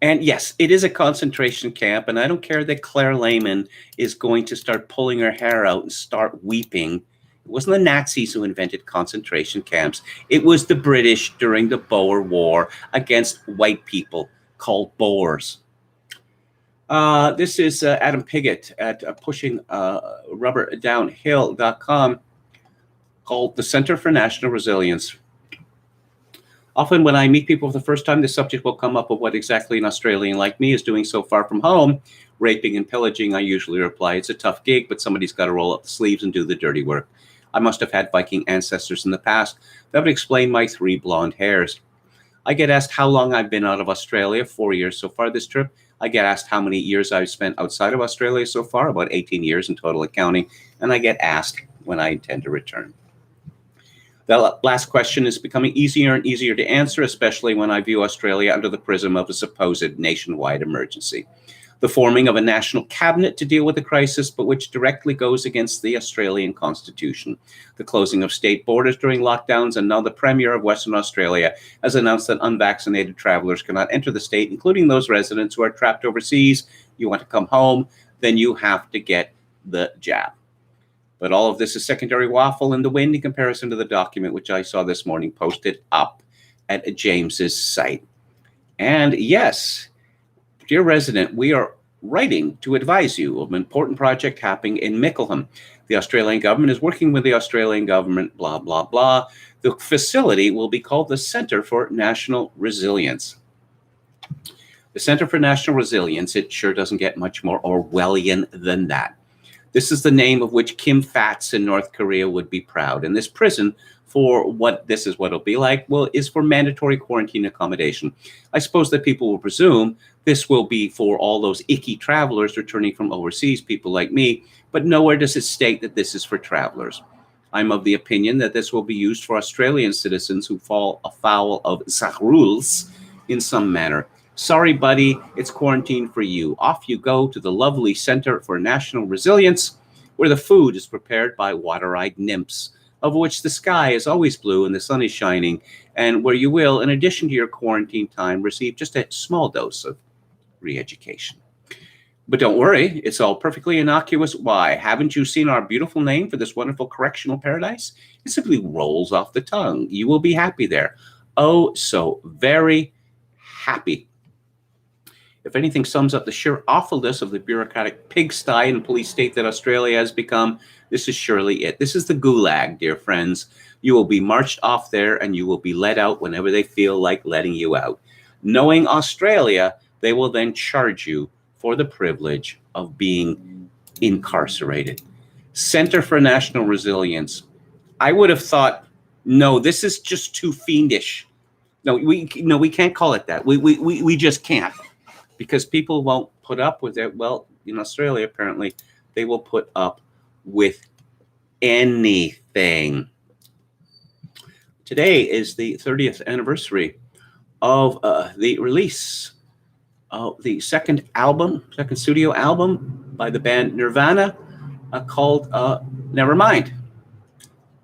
And yes, it is a concentration camp, and I don't care that Claire Lehman is going to start pulling her hair out and start weeping. It wasn't the Nazis who invented concentration camps. It was the British during the Boer War against white people called Boers. This is Adam Piggott at pushingRubberDownhill.com, called the Center for National Resilience. Often when I meet people for the first time, the subject will come up of what exactly an Australian like me is doing so far from home. Raping and pillaging, I usually reply, it's a tough gig, but somebody's got to roll up the sleeves and do the dirty work. I must have had Viking ancestors in the past. That would explain my 3 blonde hairs. I get asked how long I've been out of Australia, 4 years so far this trip. I get asked how many years I've spent outside of Australia so far, about 18 years in total accounting. And I get asked when I intend to return. The last question is becoming easier and easier to answer, especially when I view Australia under the prism of a supposed nationwide emergency. The forming of a national cabinet to deal with the crisis, but which directly goes against the Australian Constitution. The closing of state borders during lockdowns, and now the Premier of Western Australia has announced that unvaccinated travelers cannot enter the state, including those residents who are trapped overseas. You want to come home, then you have to get the jab. But all of this is secondary waffle in the wind in comparison to the document which I saw this morning posted up at James's site. And yes, dear resident, we are writing to advise you of an important project happening in Mickleham. The Australian government is working with the Australian government, blah, blah, blah. The facility will be called the Center for National Resilience. The Center for National Resilience, it sure doesn't get much more Orwellian than that. This is the name of which Kim Fats in North Korea would be proud. And this prison, for what this is what it'll be like, well, is for mandatory quarantine accommodation. I suppose that people will presume this will be for all those icky travelers returning from overseas, people like me, but nowhere does it state that this is for travelers. I'm of the opinion that this will be used for Australian citizens who fall afoul of the rules in some manner. Sorry, buddy, it's quarantine for you. Off you go to the lovely Center for National Resilience, where the food is prepared by water-eyed nymphs. of which the sky is always blue and the sun is shining, and where you will, in addition to your quarantine time, receive just a small dose of re-education. But don't worry, it's all perfectly innocuous. Why? Haven't you seen our beautiful name for this wonderful correctional paradise? It simply rolls off the tongue. You will be happy there. Oh, so very happy. If anything sums up the sheer awfulness of the bureaucratic pigsty and police state that Australia has become, this is surely it. This is the gulag, dear friends. You will be marched off there and you will be let out whenever they feel like letting you out. Knowing Australia, they will then charge you for the privilege of being incarcerated. Center for National Resilience. I would have thought, no, this is just too fiendish. No, we can't call it that. We just can't, because people won't put up with it. Well, in Australia, apparently, they will put up with anything. Today is the 30th anniversary of the release the second studio album by the band Nirvana, called Nevermind.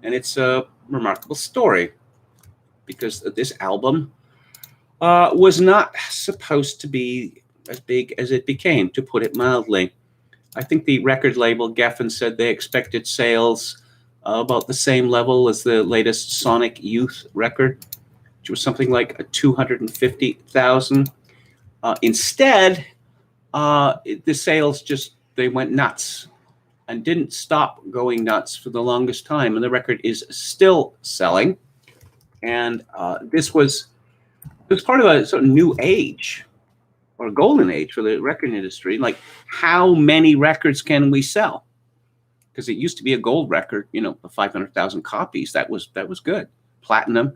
And it's a remarkable story, because this album was not supposed to be as big as it became, to put it mildly. I think the record label Geffen said they expected sales about the same level as the latest Sonic Youth record, which was something like 250,000. Instead, the sales they went nuts and didn't stop going nuts for the longest time. And the record is still selling. And it was part of a sort of new age, or a golden age for the record industry. Like, how many records can we sell? Because it used to be a gold record, 500,000 copies. That was good. Platinum, 1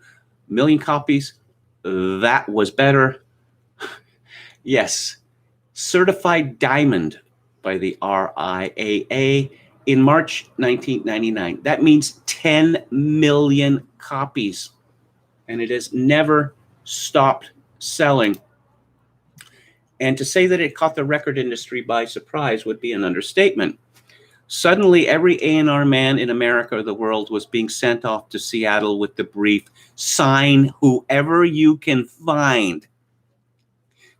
million copies. That was better. Yes, certified diamond by the RIAA in March 1999. That means 10 million copies, and it has never stopped selling. And to say that it caught the record industry by surprise would be an understatement. Suddenly, every A&R man in America or the world was being sent off to Seattle with the brief, sign whoever you can find,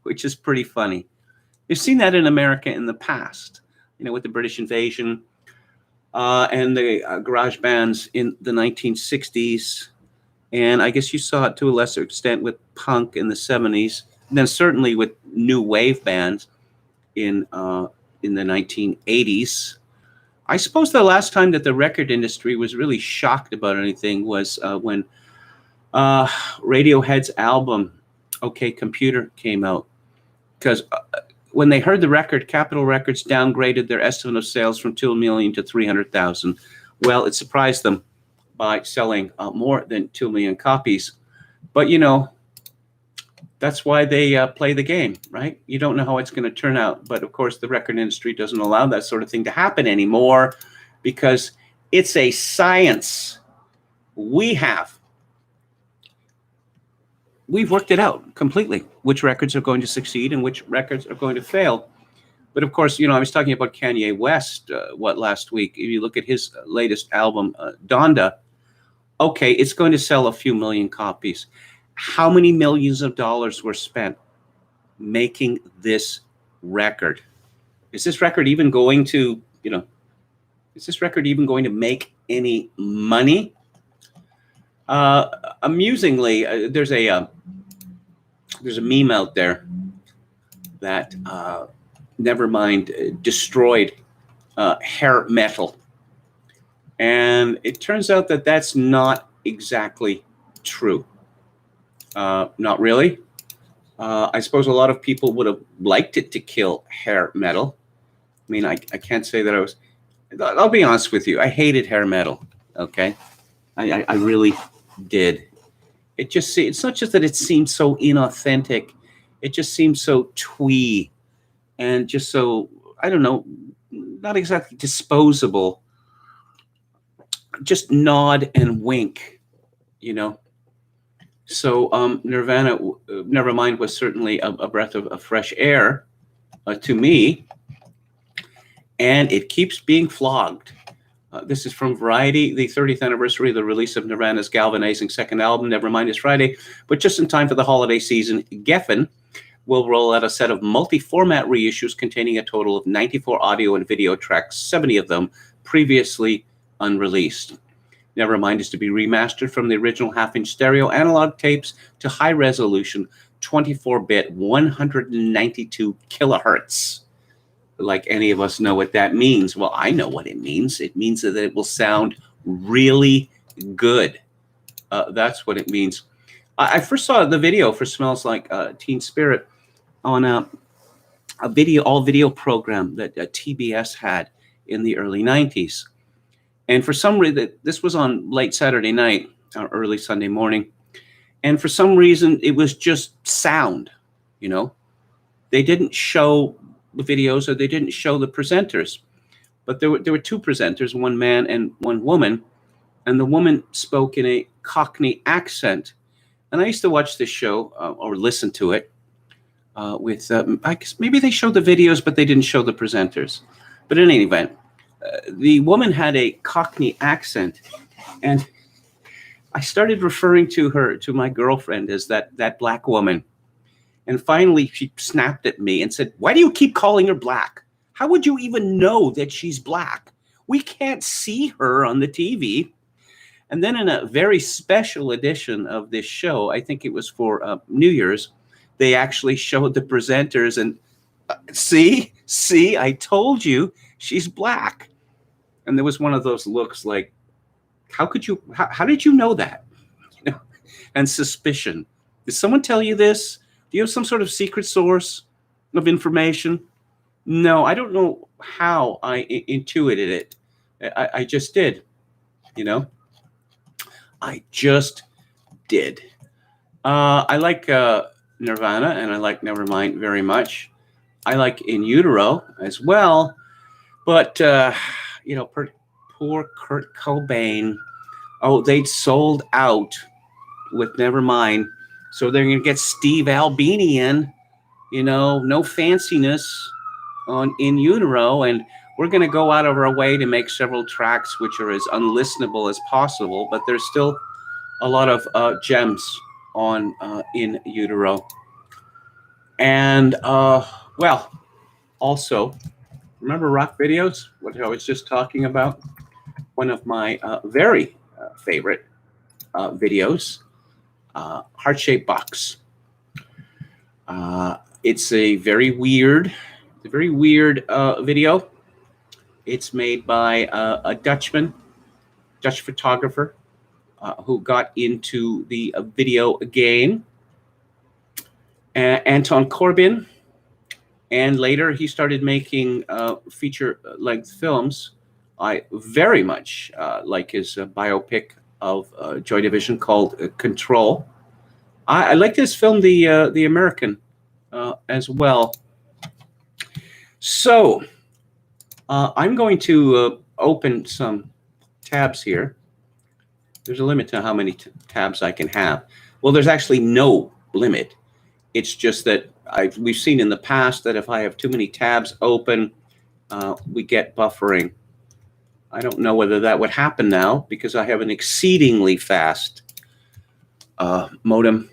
which is pretty funny. You've seen that in America in the past, with the British invasion and the garage bands in the 1960s. And I guess you saw it to a lesser extent with punk in the 70s, and then certainly with new wave bands in the 1980s. I suppose the last time that the record industry was really shocked about anything was when Radiohead's album, OK Computer, came out. Because when they heard the record, Capitol Records downgraded their estimate of sales from 2 million to 300,000. Well, it surprised them by selling more than 2 million copies. But, that's why they play the game, right? You don't know how it's going to turn out. But, of course, the record industry doesn't allow that sort of thing to happen anymore, because it's a science. We've worked it out completely, which records are going to succeed and which records are going to fail. But of course, I was talking about Kanye West, last week. If you look at his latest album, Donda, okay, it's going to sell a few million copies. How many millions of dollars were spent making this record? Is this record even going to, make any money? Amusingly, there's a meme out there that Nevermind destroyed hair metal, and it turns out that that's not exactly true. Not really. I suppose a lot of people would have liked it to kill hair metal. I mean, I can't say that I'll be honest with you. I hated hair metal. Okay, I really did. It's not just that it seemed so inauthentic. It just seemed so twee and just so, I don't know, not exactly disposable. Just nod and wink, So Nirvana, Nevermind, was certainly a breath of fresh air to me, and it keeps being flogged. This is from Variety, the 30th anniversary of the release of Nirvana's galvanizing second album, Nevermind is Friday. But just in time for the holiday season, Geffen will roll out a set of multi-format reissues containing a total of 94 audio and video tracks, 70 of them previously unreleased. Nevermind is to be remastered from the original half-inch stereo analog tapes to high-resolution 24-bit 192 kilohertz. Like any of us know what that means. Well, I know what it means. It means that it will sound really good. That's what it means. I first saw the video for Smells Like Teen Spirit on a all-video program that TBS had in the early 90s. And for some reason, this was on late Saturday night, or early Sunday morning. And for some reason, it was just sound, you know. They didn't show the videos or they didn't show the presenters. But there were two presenters, one man and one woman. And the woman spoke in a Cockney accent. And I used to watch this show or listen to it with, I guess maybe they showed the videos, but they didn't show the presenters. But in any event, the woman had a Cockney accent, and I started referring to her, to my girlfriend, as that black woman. And finally, she snapped at me and said, "Why do you keep calling her black? How would you even know that she's black? We can't see her on the TV." And then in a very special edition of this show, I think it was for New Year's, they actually showed the presenters and see, I told you she's black. And there was one of those looks like, how did you know that? You know, and suspicion. Did someone tell you this? Do you have some sort of secret source of information? No, I don't know how I intuited it. I just did, you know? I just did. I like Nirvana and I like Nevermind very much. I like In Utero as well. But, you know, poor Kurt Cobain. Oh, they'd sold out with Nevermind. So they're going to get Steve Albini in, you know, no fanciness on In Utero. And we're going to go out of our way to make several tracks which are as unlistenable as possible. But there's still a lot of gems on In Utero. And, well, also, remember Rock Videos? What I was just talking about? One of my very favorite videos, Heart-Shaped Box. It's a very weird video. It's made by a Dutch photographer who got into the video game, Anton Corbijn. And later he started making feature-length films. I very much like his biopic of Joy Division called Control. I like this film, The American, as well. So I'm going to open some tabs here. There's a limit to how many tabs I can have. Well, there's actually no limit. It's just that we've seen in the past that if I have too many tabs open, we get buffering. I don't know whether that would happen now because I have an exceedingly fast modem.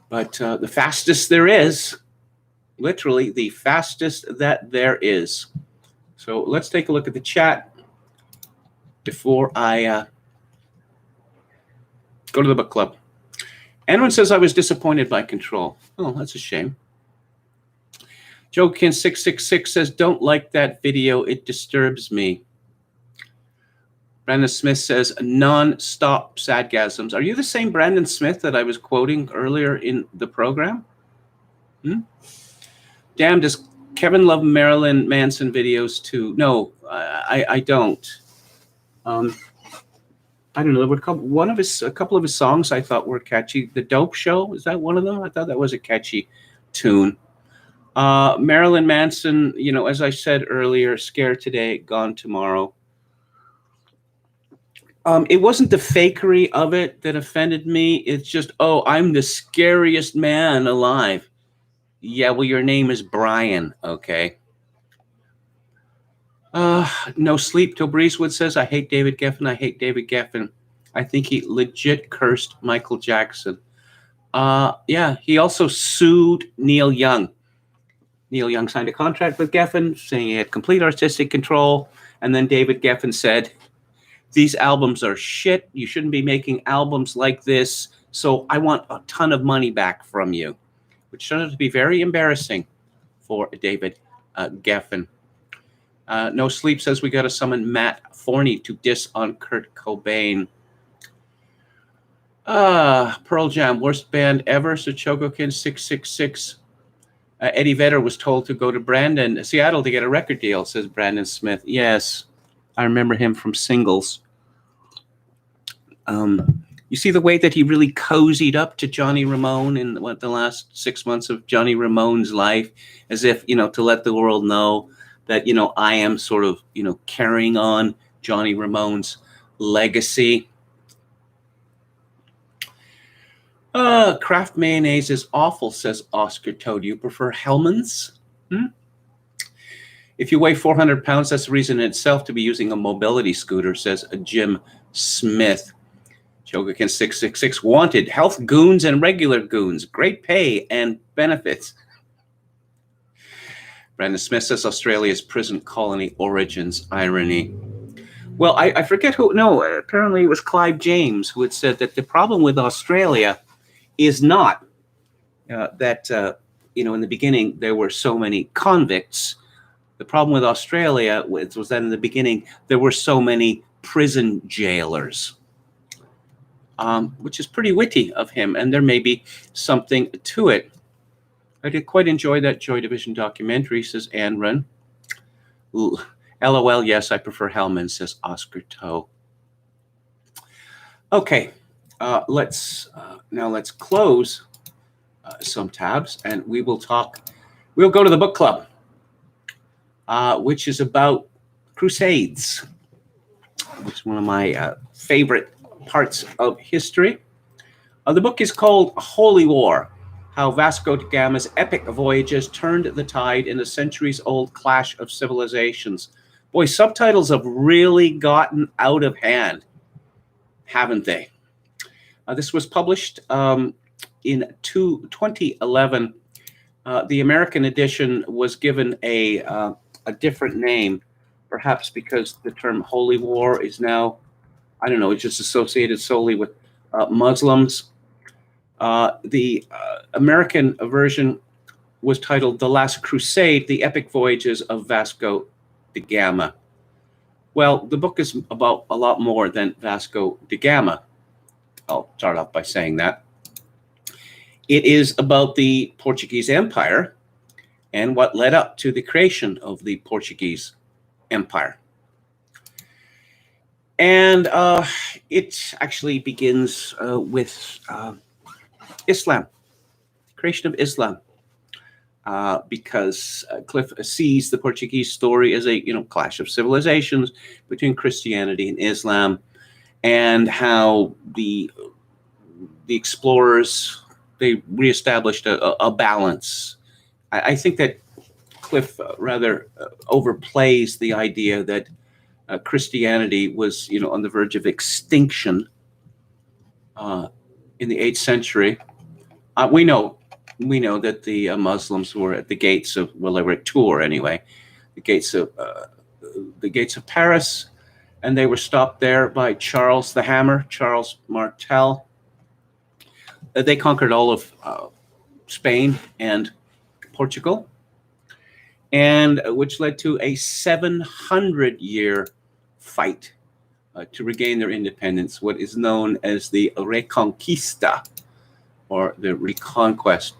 But the fastest there is, literally the fastest that there is. So let's take a look at the chat before I go to the book club. Anwin says I was disappointed by Control. Oh, that's a shame. Joekin666 says, don't like that video. It disturbs me. Brandon Smith says, non-stop sadgasms. Are you the same Brandon Smith that I was quoting earlier in the program? Damn, does Kevin love Marilyn Manson videos too? No, I don't. I don't know. There were a couple of his songs I thought were catchy. The Dope Show, is that one of them? I thought that was a catchy tune. Marilyn Manson, you know, as I said earlier, scared today, gone tomorrow. It wasn't the fakery of it that offended me. It's just, oh, I'm the scariest man alive. Yeah, well, your name is Brian, okay? No sleep till Breezewood says, I hate David Geffen. I hate David Geffen. I think he legit cursed Michael Jackson. Yeah, he also sued Neil Young. Neil Young signed a contract with Geffen saying he had complete artistic control. And then David Geffen said, these albums are shit. You shouldn't be making albums like this. So I want a ton of money back from you, which turned out to be very embarrassing for David Geffen. No Sleep says we got to summon Matt Forney to diss on Kurt Cobain. Pearl Jam, worst band ever. So Chogokin 666. Eddie Vedder was told to go to Seattle to get a record deal, says Brandon Smith. Yes, I remember him from Singles. You see the way that he really cozied up to Johnny Ramone in the last 6 months of Johnny Ramone's life, as if, to let the world know that, I am sort of, carrying on Johnny Ramone's legacy. Kraft mayonnaise is awful, says Oscar Toe. Do you prefer Hellman's? If you weigh 400 pounds, that's a reason in itself to be using a mobility scooter, says Jim Smith. Jogakin 666 wanted health goons and regular goons, great pay and benefits. Brandon Smith says Australia's prison colony origins irony. Well, I forget who. No, apparently it was Clive James who had said that the problem with Australia is not that in the beginning there were so many convicts. The problem with Australia was that in the beginning there were so many prison jailers. Which is pretty witty of him, and there may be something to it. I did quite enjoy that Joy Division documentary, says Anne. LOL, yes, I prefer Hellman, says Oscar Toe. Okay, let's close some tabs, and we will talk. We'll go to the book club, which is about Crusades, which is one of my favorite parts of history. The book is called Holy War, How Vasco da Gama's Epic Voyages Turned the Tide in a Centuries-Old Clash of Civilizations. Boy, subtitles have really gotten out of hand, haven't they? This was published in 2011. The American edition was given a different name, perhaps because the term Holy War is now, I don't know, it's just associated solely with Muslims. The American version was titled The Last Crusade, The Epic Voyages of Vasco da Gama. Well, the book is about a lot more than Vasco da Gama. I'll start off by saying that. It is about the Portuguese Empire and what led up to the creation of the Portuguese Empire. And it actually begins with Islam, creation of Islam, because Cliff sees the Portuguese story as a clash of civilizations between Christianity and Islam, and how the explorers, they reestablished a balance. I think that Cliff rather overplays the idea that Christianity was, on the verge of extinction in the 8th century. We know that the Muslims were at the gates of, well, they were at Tours anyway, the gates of Paris, and they were stopped there by Charles the Hammer, Charles Martel. They conquered all of Spain and Portugal, and which led to a 700-year fight to regain their independence, what is known as the Reconquista, or the Reconquest,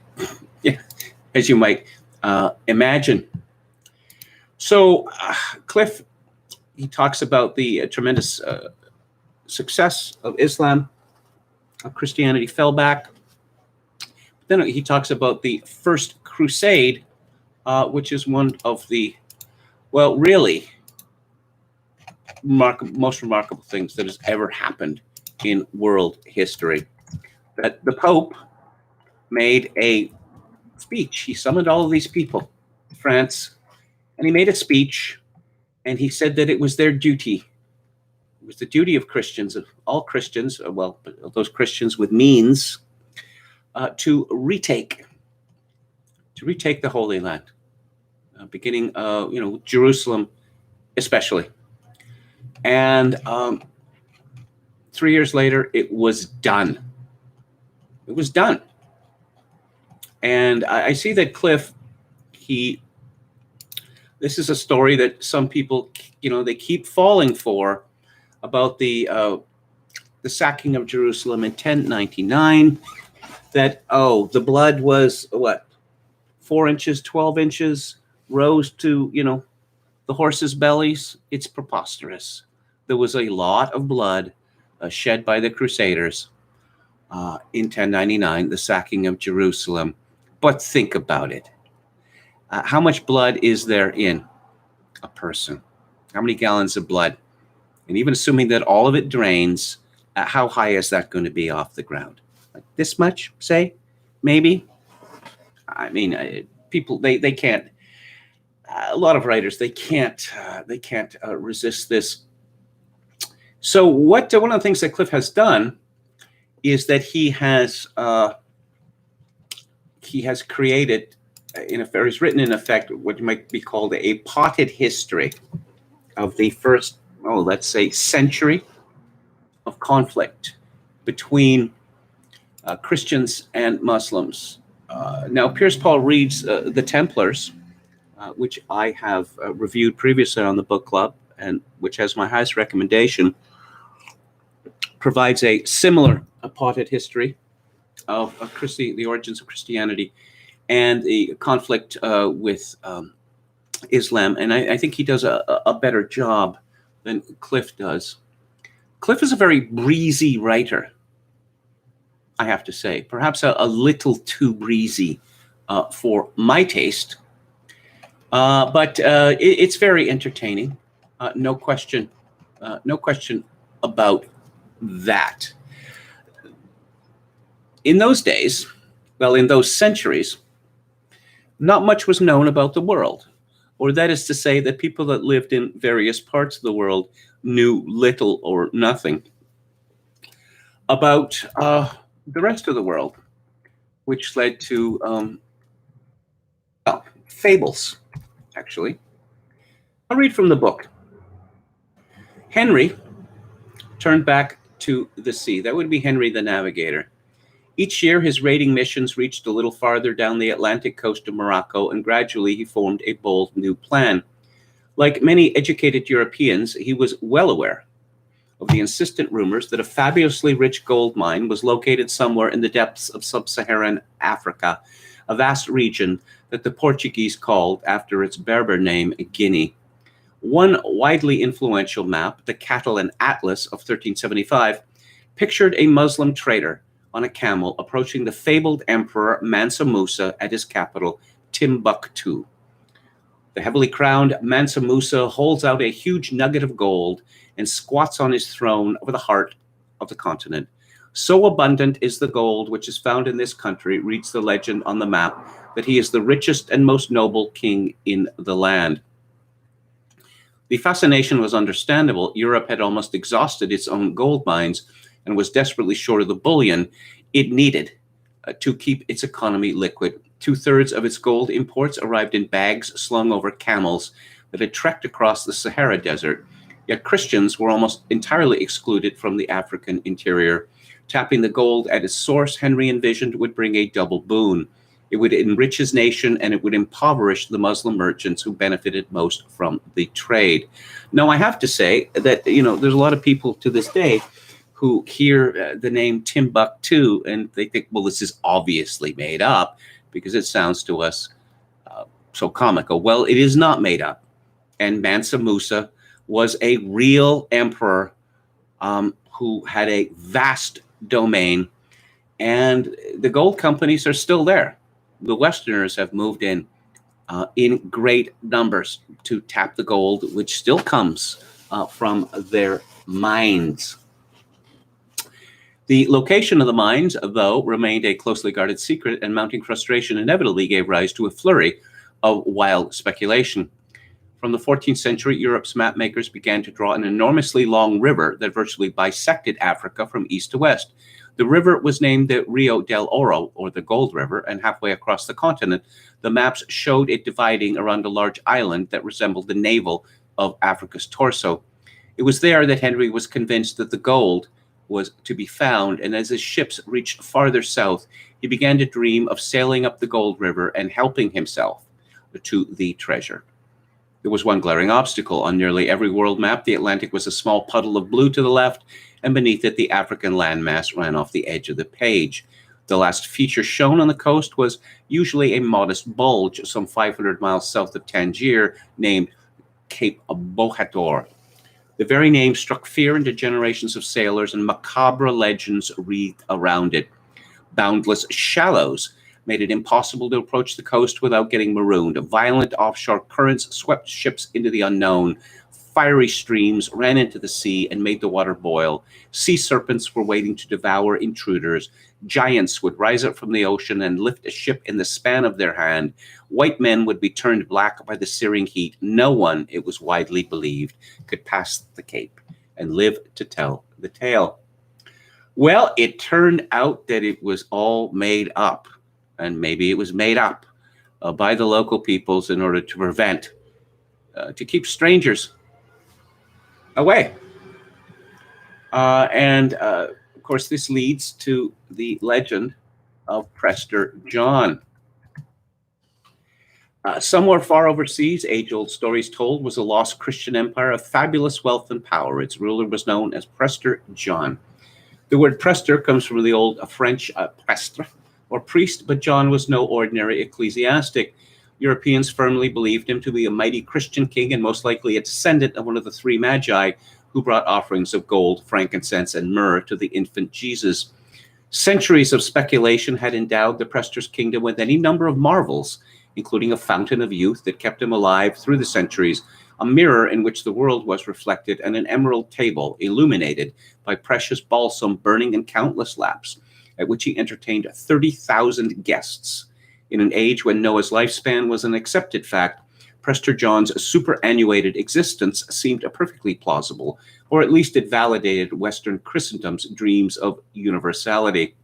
as you might imagine. So Cliff, he talks about the tremendous success of Islam. Christianity fell back. Then he talks about the First Crusade, which is one of the, well, really most remarkable things that has ever happened in world history. That the Pope made a speech. He summoned all of these people to France, and he made a speech And he said that it was their duty. It was the duty of Christians, of all Christians, well, those Christians with means, to retake the Holy Land, beginning, Jerusalem especially. And 3 years later, it was done. It was done. And I see that Cliff, this is a story that some people, they keep falling for, about the sacking of Jerusalem in 1099, that, the blood was, 4 inches, 12 inches, rose to, the horses' bellies. It's preposterous. There was a lot of blood shed by the Crusaders in 1099, the sacking of Jerusalem. But think about it. How much blood is there in a person? How many gallons of blood? And even assuming that all of it drains, how high is that going to be off the ground? Like this much, say, maybe? I mean, people, they can't, a lot of writers, they can't resist this. So one of the things that Cliff has done is that he has created, he's written in effect what might be called a potted history of the first, let's say, century of conflict between Christians and Muslims. Now, Piers Paul reads the Templars, which I have reviewed previously on the book club, and which has my highest recommendation, provides a similar potted history of the origins of Christianity and the conflict with Islam. And I think he does a better job than Cliff does. Cliff is a very breezy writer, I have to say, perhaps a little too breezy for my taste, but it's very entertaining. No question about that. In those days, in those centuries, not much was known about the world, or that is to say that people that lived in various parts of the world knew little or nothing about the rest of the world, which led to fables, actually. I'll read from the book. Henry turned back to the sea. That would be Henry the Navigator. Each year, his raiding missions reached a little farther down the Atlantic coast of Morocco, and gradually he formed a bold new plan. Like many educated Europeans, he was well aware of the insistent rumors that a fabulously rich gold mine was located somewhere in the depths of sub-Saharan Africa, a vast region that the Portuguese called, after its Berber name, Guinea. One widely influential map, the Catalan Atlas of 1375, pictured a Muslim trader on a camel approaching the fabled emperor Mansa Musa at his capital, Timbuktu. The heavily crowned Mansa Musa holds out a huge nugget of gold and squats on his throne over the heart of the continent. So abundant is the gold which is found in this country, reads the legend on the map, that he is the richest and most noble king in the land. The fascination was understandable. Europe had almost exhausted its own gold mines and was desperately short of the bullion it needed to keep its economy liquid. 2/3 of its gold imports arrived in bags slung over camels that had trekked across the Sahara Desert. Yet Christians were almost entirely excluded from the African interior. Tapping the gold at its source, Henry envisioned, would bring a double boon. It would enrich his nation, and it would impoverish the Muslim merchants who benefited most from the trade. Now, I have to say that, there's a lot of people to this day who hear the name Timbuktu and they think, well, this is obviously made up because it sounds to us so comical. Well, it is not made up. And Mansa Musa was a real emperor who had a vast domain, and the gold companies are still there. The Westerners have moved in great numbers to tap the gold, which still comes from their mines. The location of the mines, though, remained a closely guarded secret, and mounting frustration inevitably gave rise to a flurry of wild speculation. From the 14th century, Europe's map makers began to draw an enormously long river that virtually bisected Africa from east to west. The river was named the Rio del Oro, or the Gold River, and halfway across the continent, the maps showed it dividing around a large island that resembled the navel of Africa's torso. It was there that Henry was convinced that the gold was to be found, and as his ships reached farther south, he began to dream of sailing up the Gold River and helping himself to the treasure. There was one glaring obstacle. On nearly every world map, the Atlantic was a small puddle of blue to the left, and beneath it, the African landmass ran off the edge of the page. The last feature shown on the coast was usually a modest bulge some 500 miles south of Tangier, named Cape Bohator. The very name struck fear into generations of sailors, and macabre legends wreathed around it. Boundless shallows made it impossible to approach the coast without getting marooned. Violent offshore currents swept ships into the unknown. Fiery streams ran into the sea and made the water boil. Sea serpents were waiting to devour intruders. Giants would rise up from the ocean and lift a ship in the span of their hand. White men would be turned black by the searing heat. No one, it was widely believed, could pass the Cape and live to tell the tale. Well, it turned out that it was all made up, and maybe it was made up by the local peoples in order to prevent, to keep strangers away. Of course, this leads to the legend of Prester John. Somewhere far overseas, age-old stories told, was a lost Christian empire of fabulous wealth and power. Its ruler was known as Prester John. The word Prester comes from the old French prestre, or priest, but John was no ordinary ecclesiastic. Europeans firmly believed him to be a mighty Christian king and most likely a descendant of one of the three magi who brought offerings of gold, frankincense, and myrrh to the infant Jesus. Centuries of speculation had endowed the Prester's kingdom with any number of marvels, including a fountain of youth that kept him alive through the centuries, a mirror in which the world was reflected, and an emerald table illuminated by precious balsam burning in countless lamps, at which he entertained 30,000 guests. In an age when Noah's lifespan was an accepted fact, Prester John's superannuated existence seemed perfectly plausible, or at least it validated Western Christendom's dreams of universality.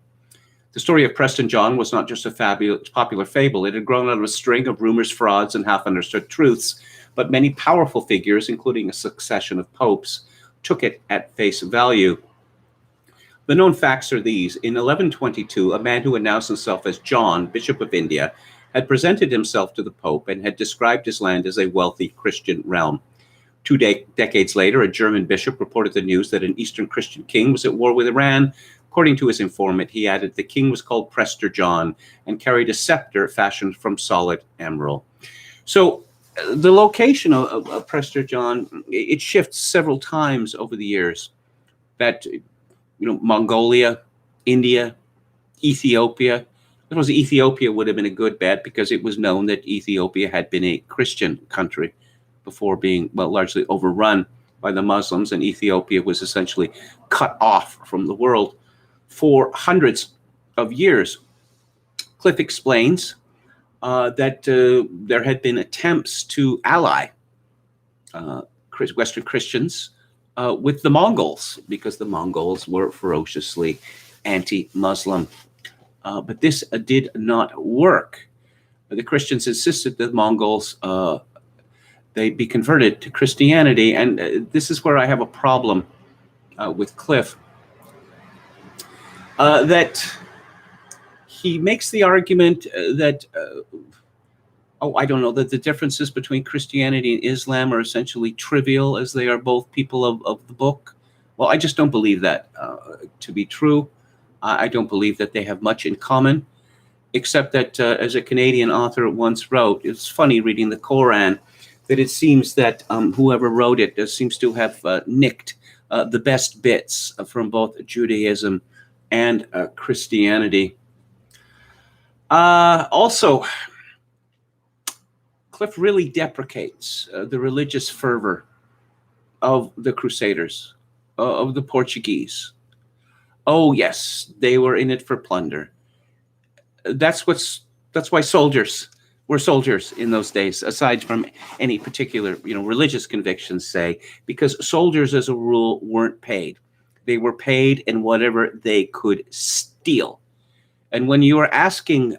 The story of Preston John was not just a fabulous popular fable. It had grown out of a string of rumors, frauds, and half-understood truths, but many powerful figures, including a succession of popes, took it at face value. The known facts are these. In 1122, a man who announced himself as John, Bishop of India, had presented himself to the Pope and had described his land as a wealthy Christian realm. Two decades later, a German bishop reported the news that an Eastern Christian king was at war with Iran. According to his informant, he added the king was called Prester John and carried a scepter fashioned from solid emerald. So the location of Prester John, it shifts several times over the years. That, Mongolia, India, Ethiopia. I suppose Ethiopia would have been a good bet because it was known that Ethiopia had been a Christian country before being, largely overrun by the Muslims, and Ethiopia was essentially cut off from the world for hundreds of years. Cliff explains that there had been attempts to ally Western Christians with the Mongols, because the Mongols were ferociously anti-Muslim. But this did not work. The Christians insisted that the Mongols they be converted to Christianity, and this is where I have a problem with Cliff. That he makes the argument that, that the differences between Christianity and Islam are essentially trivial, as they are both people of the book. Well, I just don't believe that to be true. I don't believe that they have much in common, except that, as a Canadian author once wrote, it's funny reading the Koran, that it seems that whoever wrote it seems to have nicked the best bits from both Judaism and Christianity. Also, Cliff really deprecates the religious fervor of the Crusaders, of the Portuguese. Oh yes, they were in it for plunder. That's why soldiers were soldiers in those days, aside from any particular, religious convictions, say, because soldiers, as a rule, weren't paid. They were paid in whatever they could steal. And when you're asking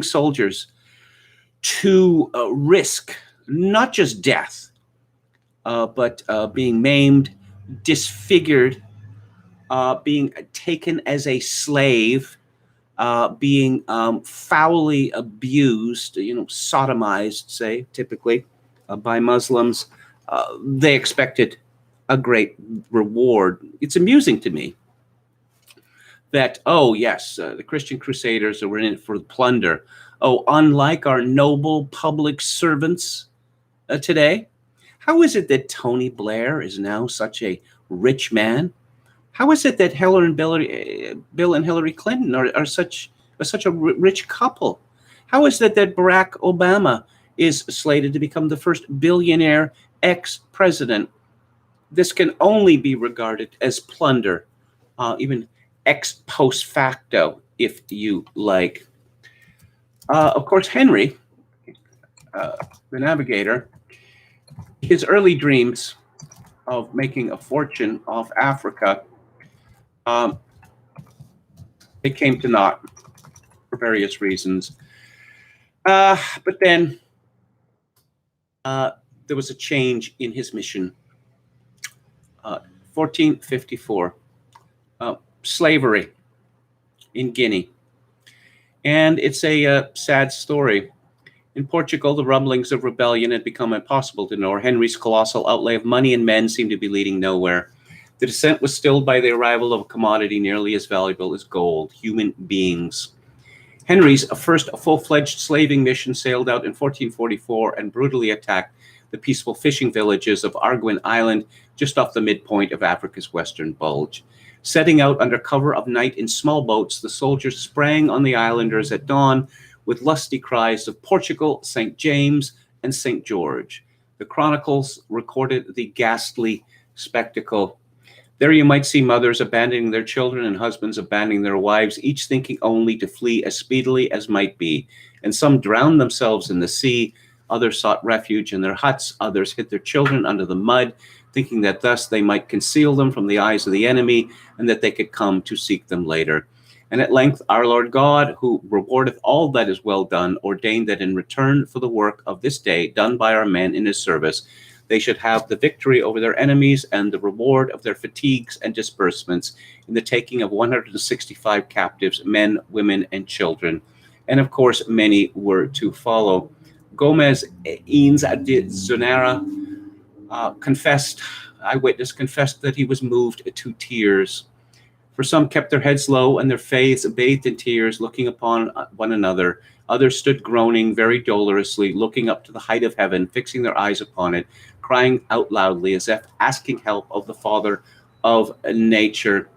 soldiers to risk not just death, but being maimed, disfigured, being taken as a slave, being foully abused, sodomized, say, typically by Muslims, they expected a great reward. It's amusing to me that, oh, yes, the Christian Crusaders were in it for plunder. Oh, unlike our noble public servants today, how is it that Tony Blair is now such a rich man? How is it that Bill and Hillary Clinton are such a rich couple? How is it that Barack Obama is slated to become the first billionaire ex-president? This can only be regarded as plunder, even ex post facto, if you like. Of course, Henry, the Navigator, his early dreams of making a fortune off Africa, it came to naught for various reasons. But then there was a change in his mission. 1454, slavery in Guinea. And it's a sad story. In Portugal, the rumblings of rebellion had become impossible to ignore. Henry's colossal outlay of money and men seemed to be leading nowhere. The descent was stilled by the arrival of a commodity nearly as valuable as gold: human beings. Henry's first full-fledged slaving mission sailed out in 1444 and brutally attacked the peaceful fishing villages of Arguin Island, just off the midpoint of Africa's western bulge. Setting out under cover of night in small boats, the soldiers sprang on the islanders at dawn with lusty cries of Portugal, St. James, and St. George. The chronicles recorded the ghastly spectacle. There you might see mothers abandoning their children and husbands abandoning their wives, each thinking only to flee as speedily as might be. And some drowned themselves in the sea, others sought refuge in their huts, others hid their children under the mud, thinking that thus they might conceal them from the eyes of the enemy, and that they could come to seek them later. And at length our Lord God, who rewardeth all that is well done, ordained that in return for the work of this day done by our men in his service, they should have the victory over their enemies and the reward of their fatigues and disbursements in the taking of 165 captives, men, women, and children. And of course, many were to follow. Gomez Eanes de Zonera eyewitness confessed that he was moved to tears. For some kept their heads low and their faces bathed in tears, looking upon one another. Others stood groaning very dolorously, looking up to the height of heaven, fixing their eyes upon it, crying out loudly as if asking help of the Father of nature.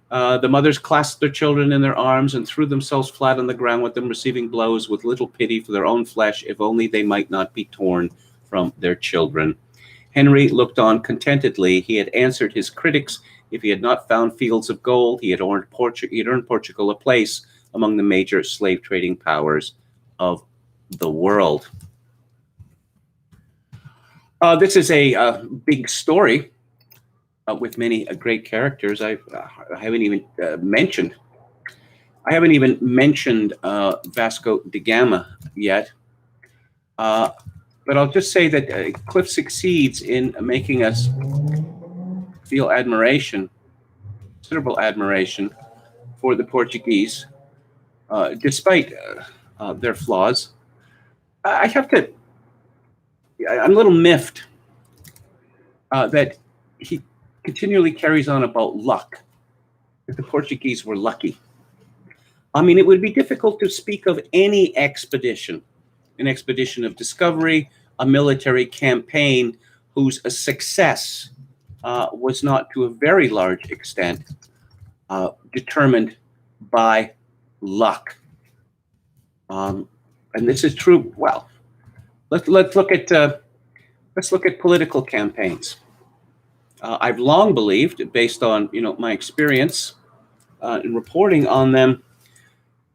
The mothers clasped their children in their arms and threw themselves flat on the ground with them, receiving blows with little pity for their own flesh, if only they might not be torn from their children. Henry looked on contentedly. He had answered his critics. If he had not found fields of gold, he had earned Portugal a place among the major slave trading powers of the world. This is a big story with many great characters. I haven't even mentioned Vasco da Gama yet. But I'll just say that Cliff succeeds in making us feel considerable admiration for the Portuguese, despite their flaws. I'm a little miffed that he continually carries on about luck, that the Portuguese were lucky. I mean, it would be difficult to speak of any expedition, an expedition of discovery, a military campaign whose success was not to a very large extent determined by luck. And this is true. Well, let's look at political campaigns. I've long believed, based on my experience in reporting on them,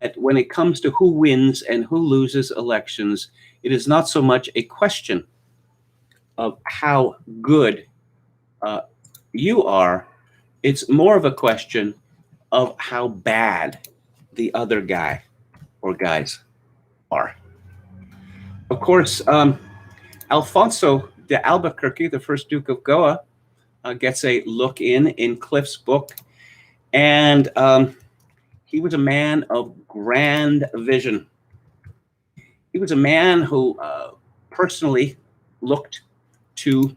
that when it comes to who wins and who loses elections, it is not so much a question of how good you are, it's more of a question of how bad the other guy or guys are. Of course, Alfonso de Albuquerque, the first Duke of Goa, gets a look in Cliff's book. And he was a man of grand vision. He was a man who personally looked to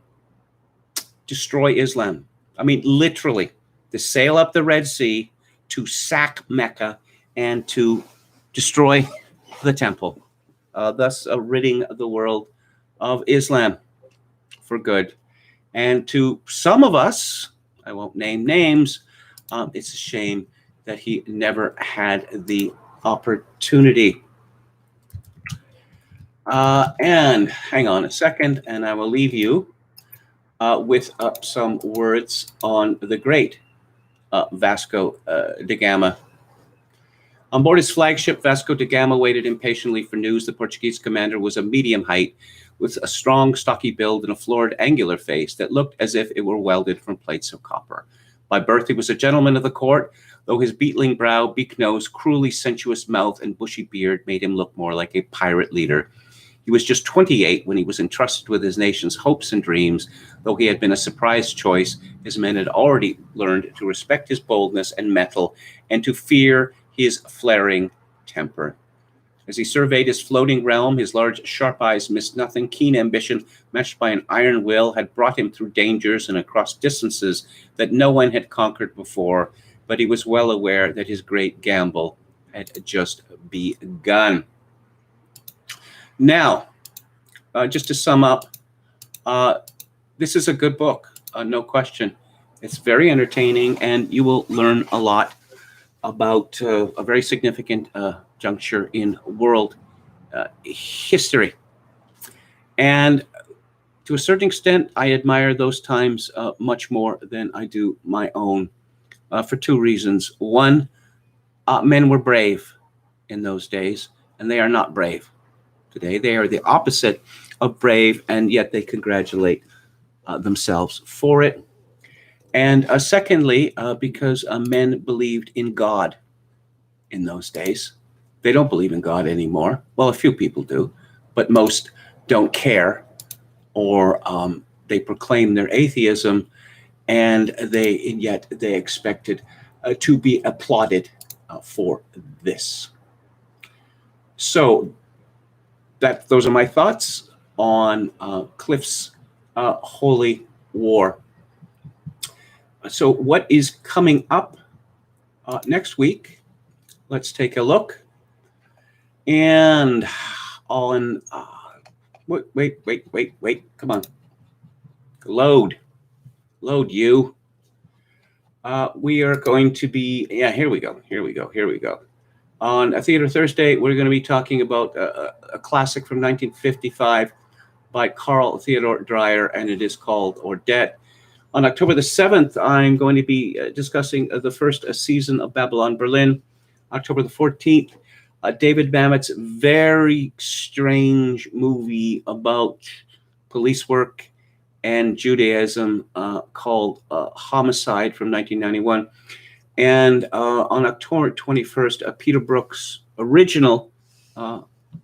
destroy Islam. I mean, literally, to sail up the Red Sea, to sack Mecca, and to destroy the temple, thus ridding the world of Islam for good. And to some of us, I won't name names, it's a shame that he never had the opportunity. And hang on a second, and I will leave you with some words on the great Vasco da Gama. On board his flagship, Vasco da Gama waited impatiently for news. The Portuguese commander was a medium height with a strong, stocky build and a florid, angular face that looked as if it were welded from plates of copper. By birth, he was a gentleman of the court, though his beetling brow, beak nose, cruelly sensuous mouth, and bushy beard made him look more like a pirate leader. He was just 28 when he was entrusted with his nation's hopes and dreams. Though he had been a surprise choice, his men had already learned to respect his boldness and mettle and to fear his flaring temper. As he surveyed his floating realm, his large, sharp eyes missed nothing. Keen ambition, matched by an iron will, had brought him through dangers and across distances that no one had conquered before, but he was well aware that his great gamble had just begun. Now, just to sum up, this is a good book, no question. It's very entertaining, and you will learn a lot about a very significant juncture in world history. And to a certain extent, I admire those times much more than I do my own, for two reasons. One, men were brave in those days, and they are not brave today. They are the opposite of brave, and yet they congratulate themselves for it. And secondly, because men believed in God in those days. They don't believe in God anymore. Well, a few people do, but most don't care, or they proclaim their atheism, and yet they expected to be applauded for this. So those are my thoughts on Cliff's Holy War. So what is coming up next week? Let's take a look. And on, wait, come on. Load you. We are going to be, here we go. On a Theater Thursday, we're going to be talking about a classic from 1955 by Carl Theodor Dreyer, and it is called Odette. On October the 7th, I'm going to be discussing the first season of Babylon Berlin. October the 14th, David Mamet's very strange movie about police work and Judaism called Homicide from 1991. And on October 21st, Peter Brook's original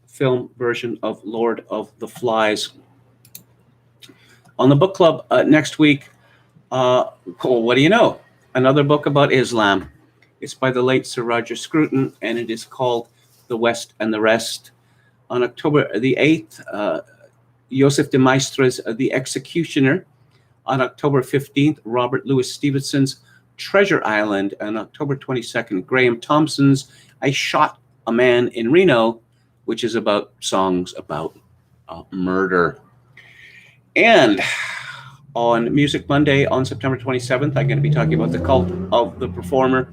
film version of Lord of the Flies. On the book club next week, what do you know? Another book about Islam. It's by the late Sir Roger Scruton, and it is called The West and the Rest. On October the 8th, Joseph de Maistre's The Executioner. On October 15th, Robert Louis Stevenson's Treasure Island. And October 22nd, Graham Thompson's I Shot a Man in Reno, which is about songs about murder. And on Music Monday, on September 27th, I'm going to be talking about The Cult of the Performer.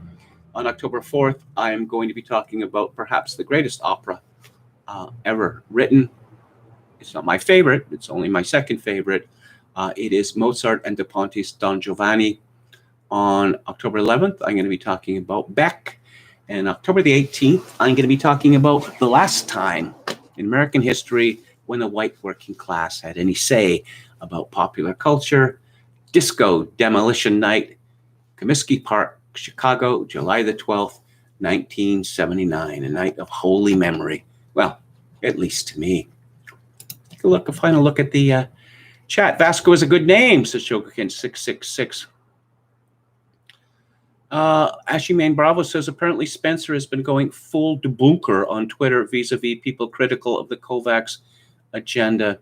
On October 4th, I'm going to be talking about perhaps the greatest opera ever written. It's not my favorite. It's only my second favorite. It is Mozart and de Pontius' Don Giovanni. On October 11th, I'm going to be talking about Beck. And October the 18th, I'm going to be talking about the last time in American history when the white working class had any say about popular culture. Disco Demolition Night, Comiskey Park, Chicago, July the 12th, 1979, a night of holy memory. Well, at least to me. Take a final look at the chat. Vasco is a good name, says Sugarcane 666. Ashy Man Bravo says apparently Spencer has been going full debunker on Twitter vis-a-vis people critical of the COVAX agenda,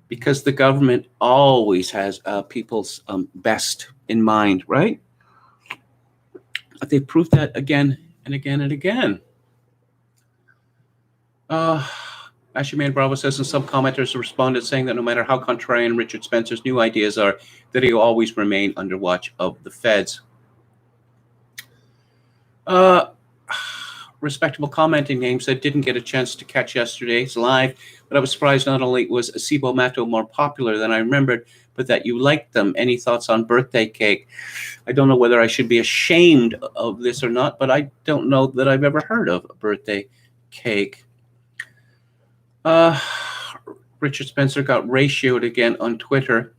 because the government always has people's best in mind, right? They've proved that again and again and again. Ashy Man Bravo says, and some commenters responded saying that no matter how contrarian Richard Spencer's new ideas are, that he'll always remain under watch of the feds. Respectable commenting name said, didn't get a chance to catch yesterday's live, but I was surprised not only was Cibo Matto more popular than I remembered, but that you liked them. Any thoughts on birthday cake? I don't know whether I should be ashamed of this or not, but I don't know that I've ever heard of a birthday cake. Richard Spencer got ratioed again on Twitter.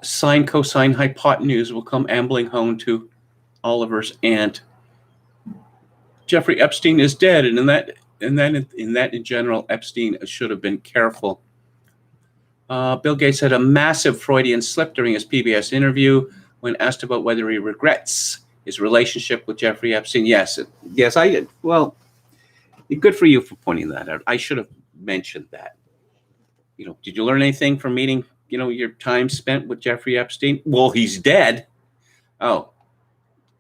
Sine, cosine, hypotenuse will come ambling home to Oliver's aunt. Jeffrey Epstein is dead, and in general, Epstein should have been careful. Bill Gates had a massive Freudian slip during his PBS interview when asked about whether he regrets his relationship with Jeffrey Epstein. Yes, I did. Well, good for you for pointing that out. I should have mentioned that. Did you learn anything from meeting, your time spent with Jeffrey Epstein? Well, he's dead. Oh,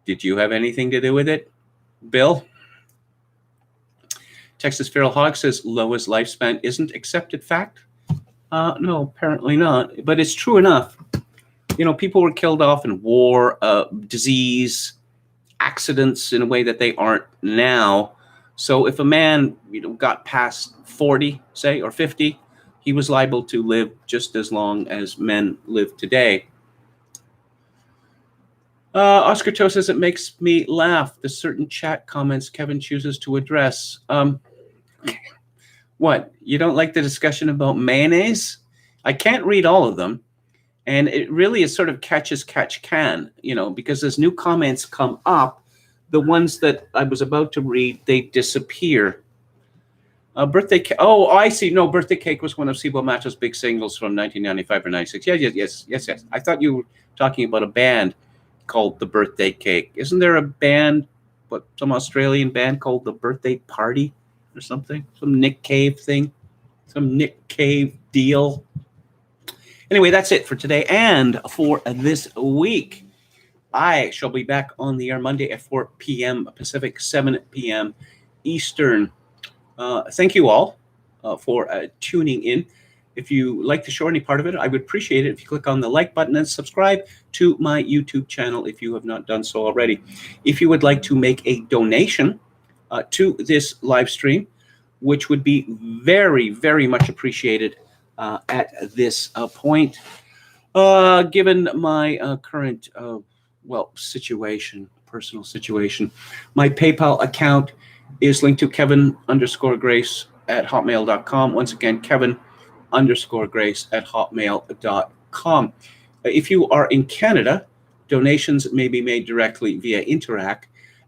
did you have anything to do with it, Bill? Texas Feral Hog says Loa's lifespan isn't accepted fact. No, apparently not. But it's true enough. People were killed off in war, disease, accidents in a way that they aren't now. So if a man, got past 40, say, or 50, he was liable to live just as long as men live today. Oscar Toe says it makes me laugh, the certain chat comments Kevin chooses to address. What? You don't like the discussion about mayonnaise? I can't read all of them. And it really is sort of catch as catch can, because as new comments come up, the ones that I was about to read, they disappear. Birthday cake. Oh, I see. No, birthday cake was one of Cibo Matto's big singles from 1995 or 96. Yes. I thought you were talking about a band called The Birthday Cake. Isn't there a band, some Australian band called The Birthday Party or something? Some Nick Cave thing? Some Nick Cave deal? Anyway, that's it for today and for this week. I shall be back on the air Monday at 4 p.m. Pacific, 7 p.m. Eastern. Thank you all for tuning in. If you like the show or any part of it, I would appreciate it if you click on the like button and subscribe to my YouTube channel if you have not done so already. If you would like to make a donation to this live stream, which would be very, very much appreciated at this point, given my current personal situation, my PayPal account is linked to Kevin_Grace@hotmail.com. Once again, Kevin_Grace@hotmail.com. If you are in Canada, donations may be made directly via Interac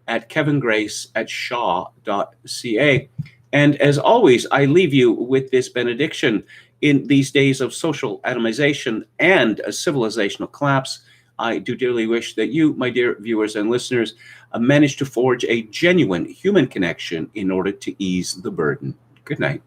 at kevingrace@shaw.ca. And as always, I leave you with this benediction. In these days of social atomization and a civilizational collapse, I do dearly wish that you, my dear viewers and listeners, manage to forge a genuine human connection in order to ease the burden. Good night.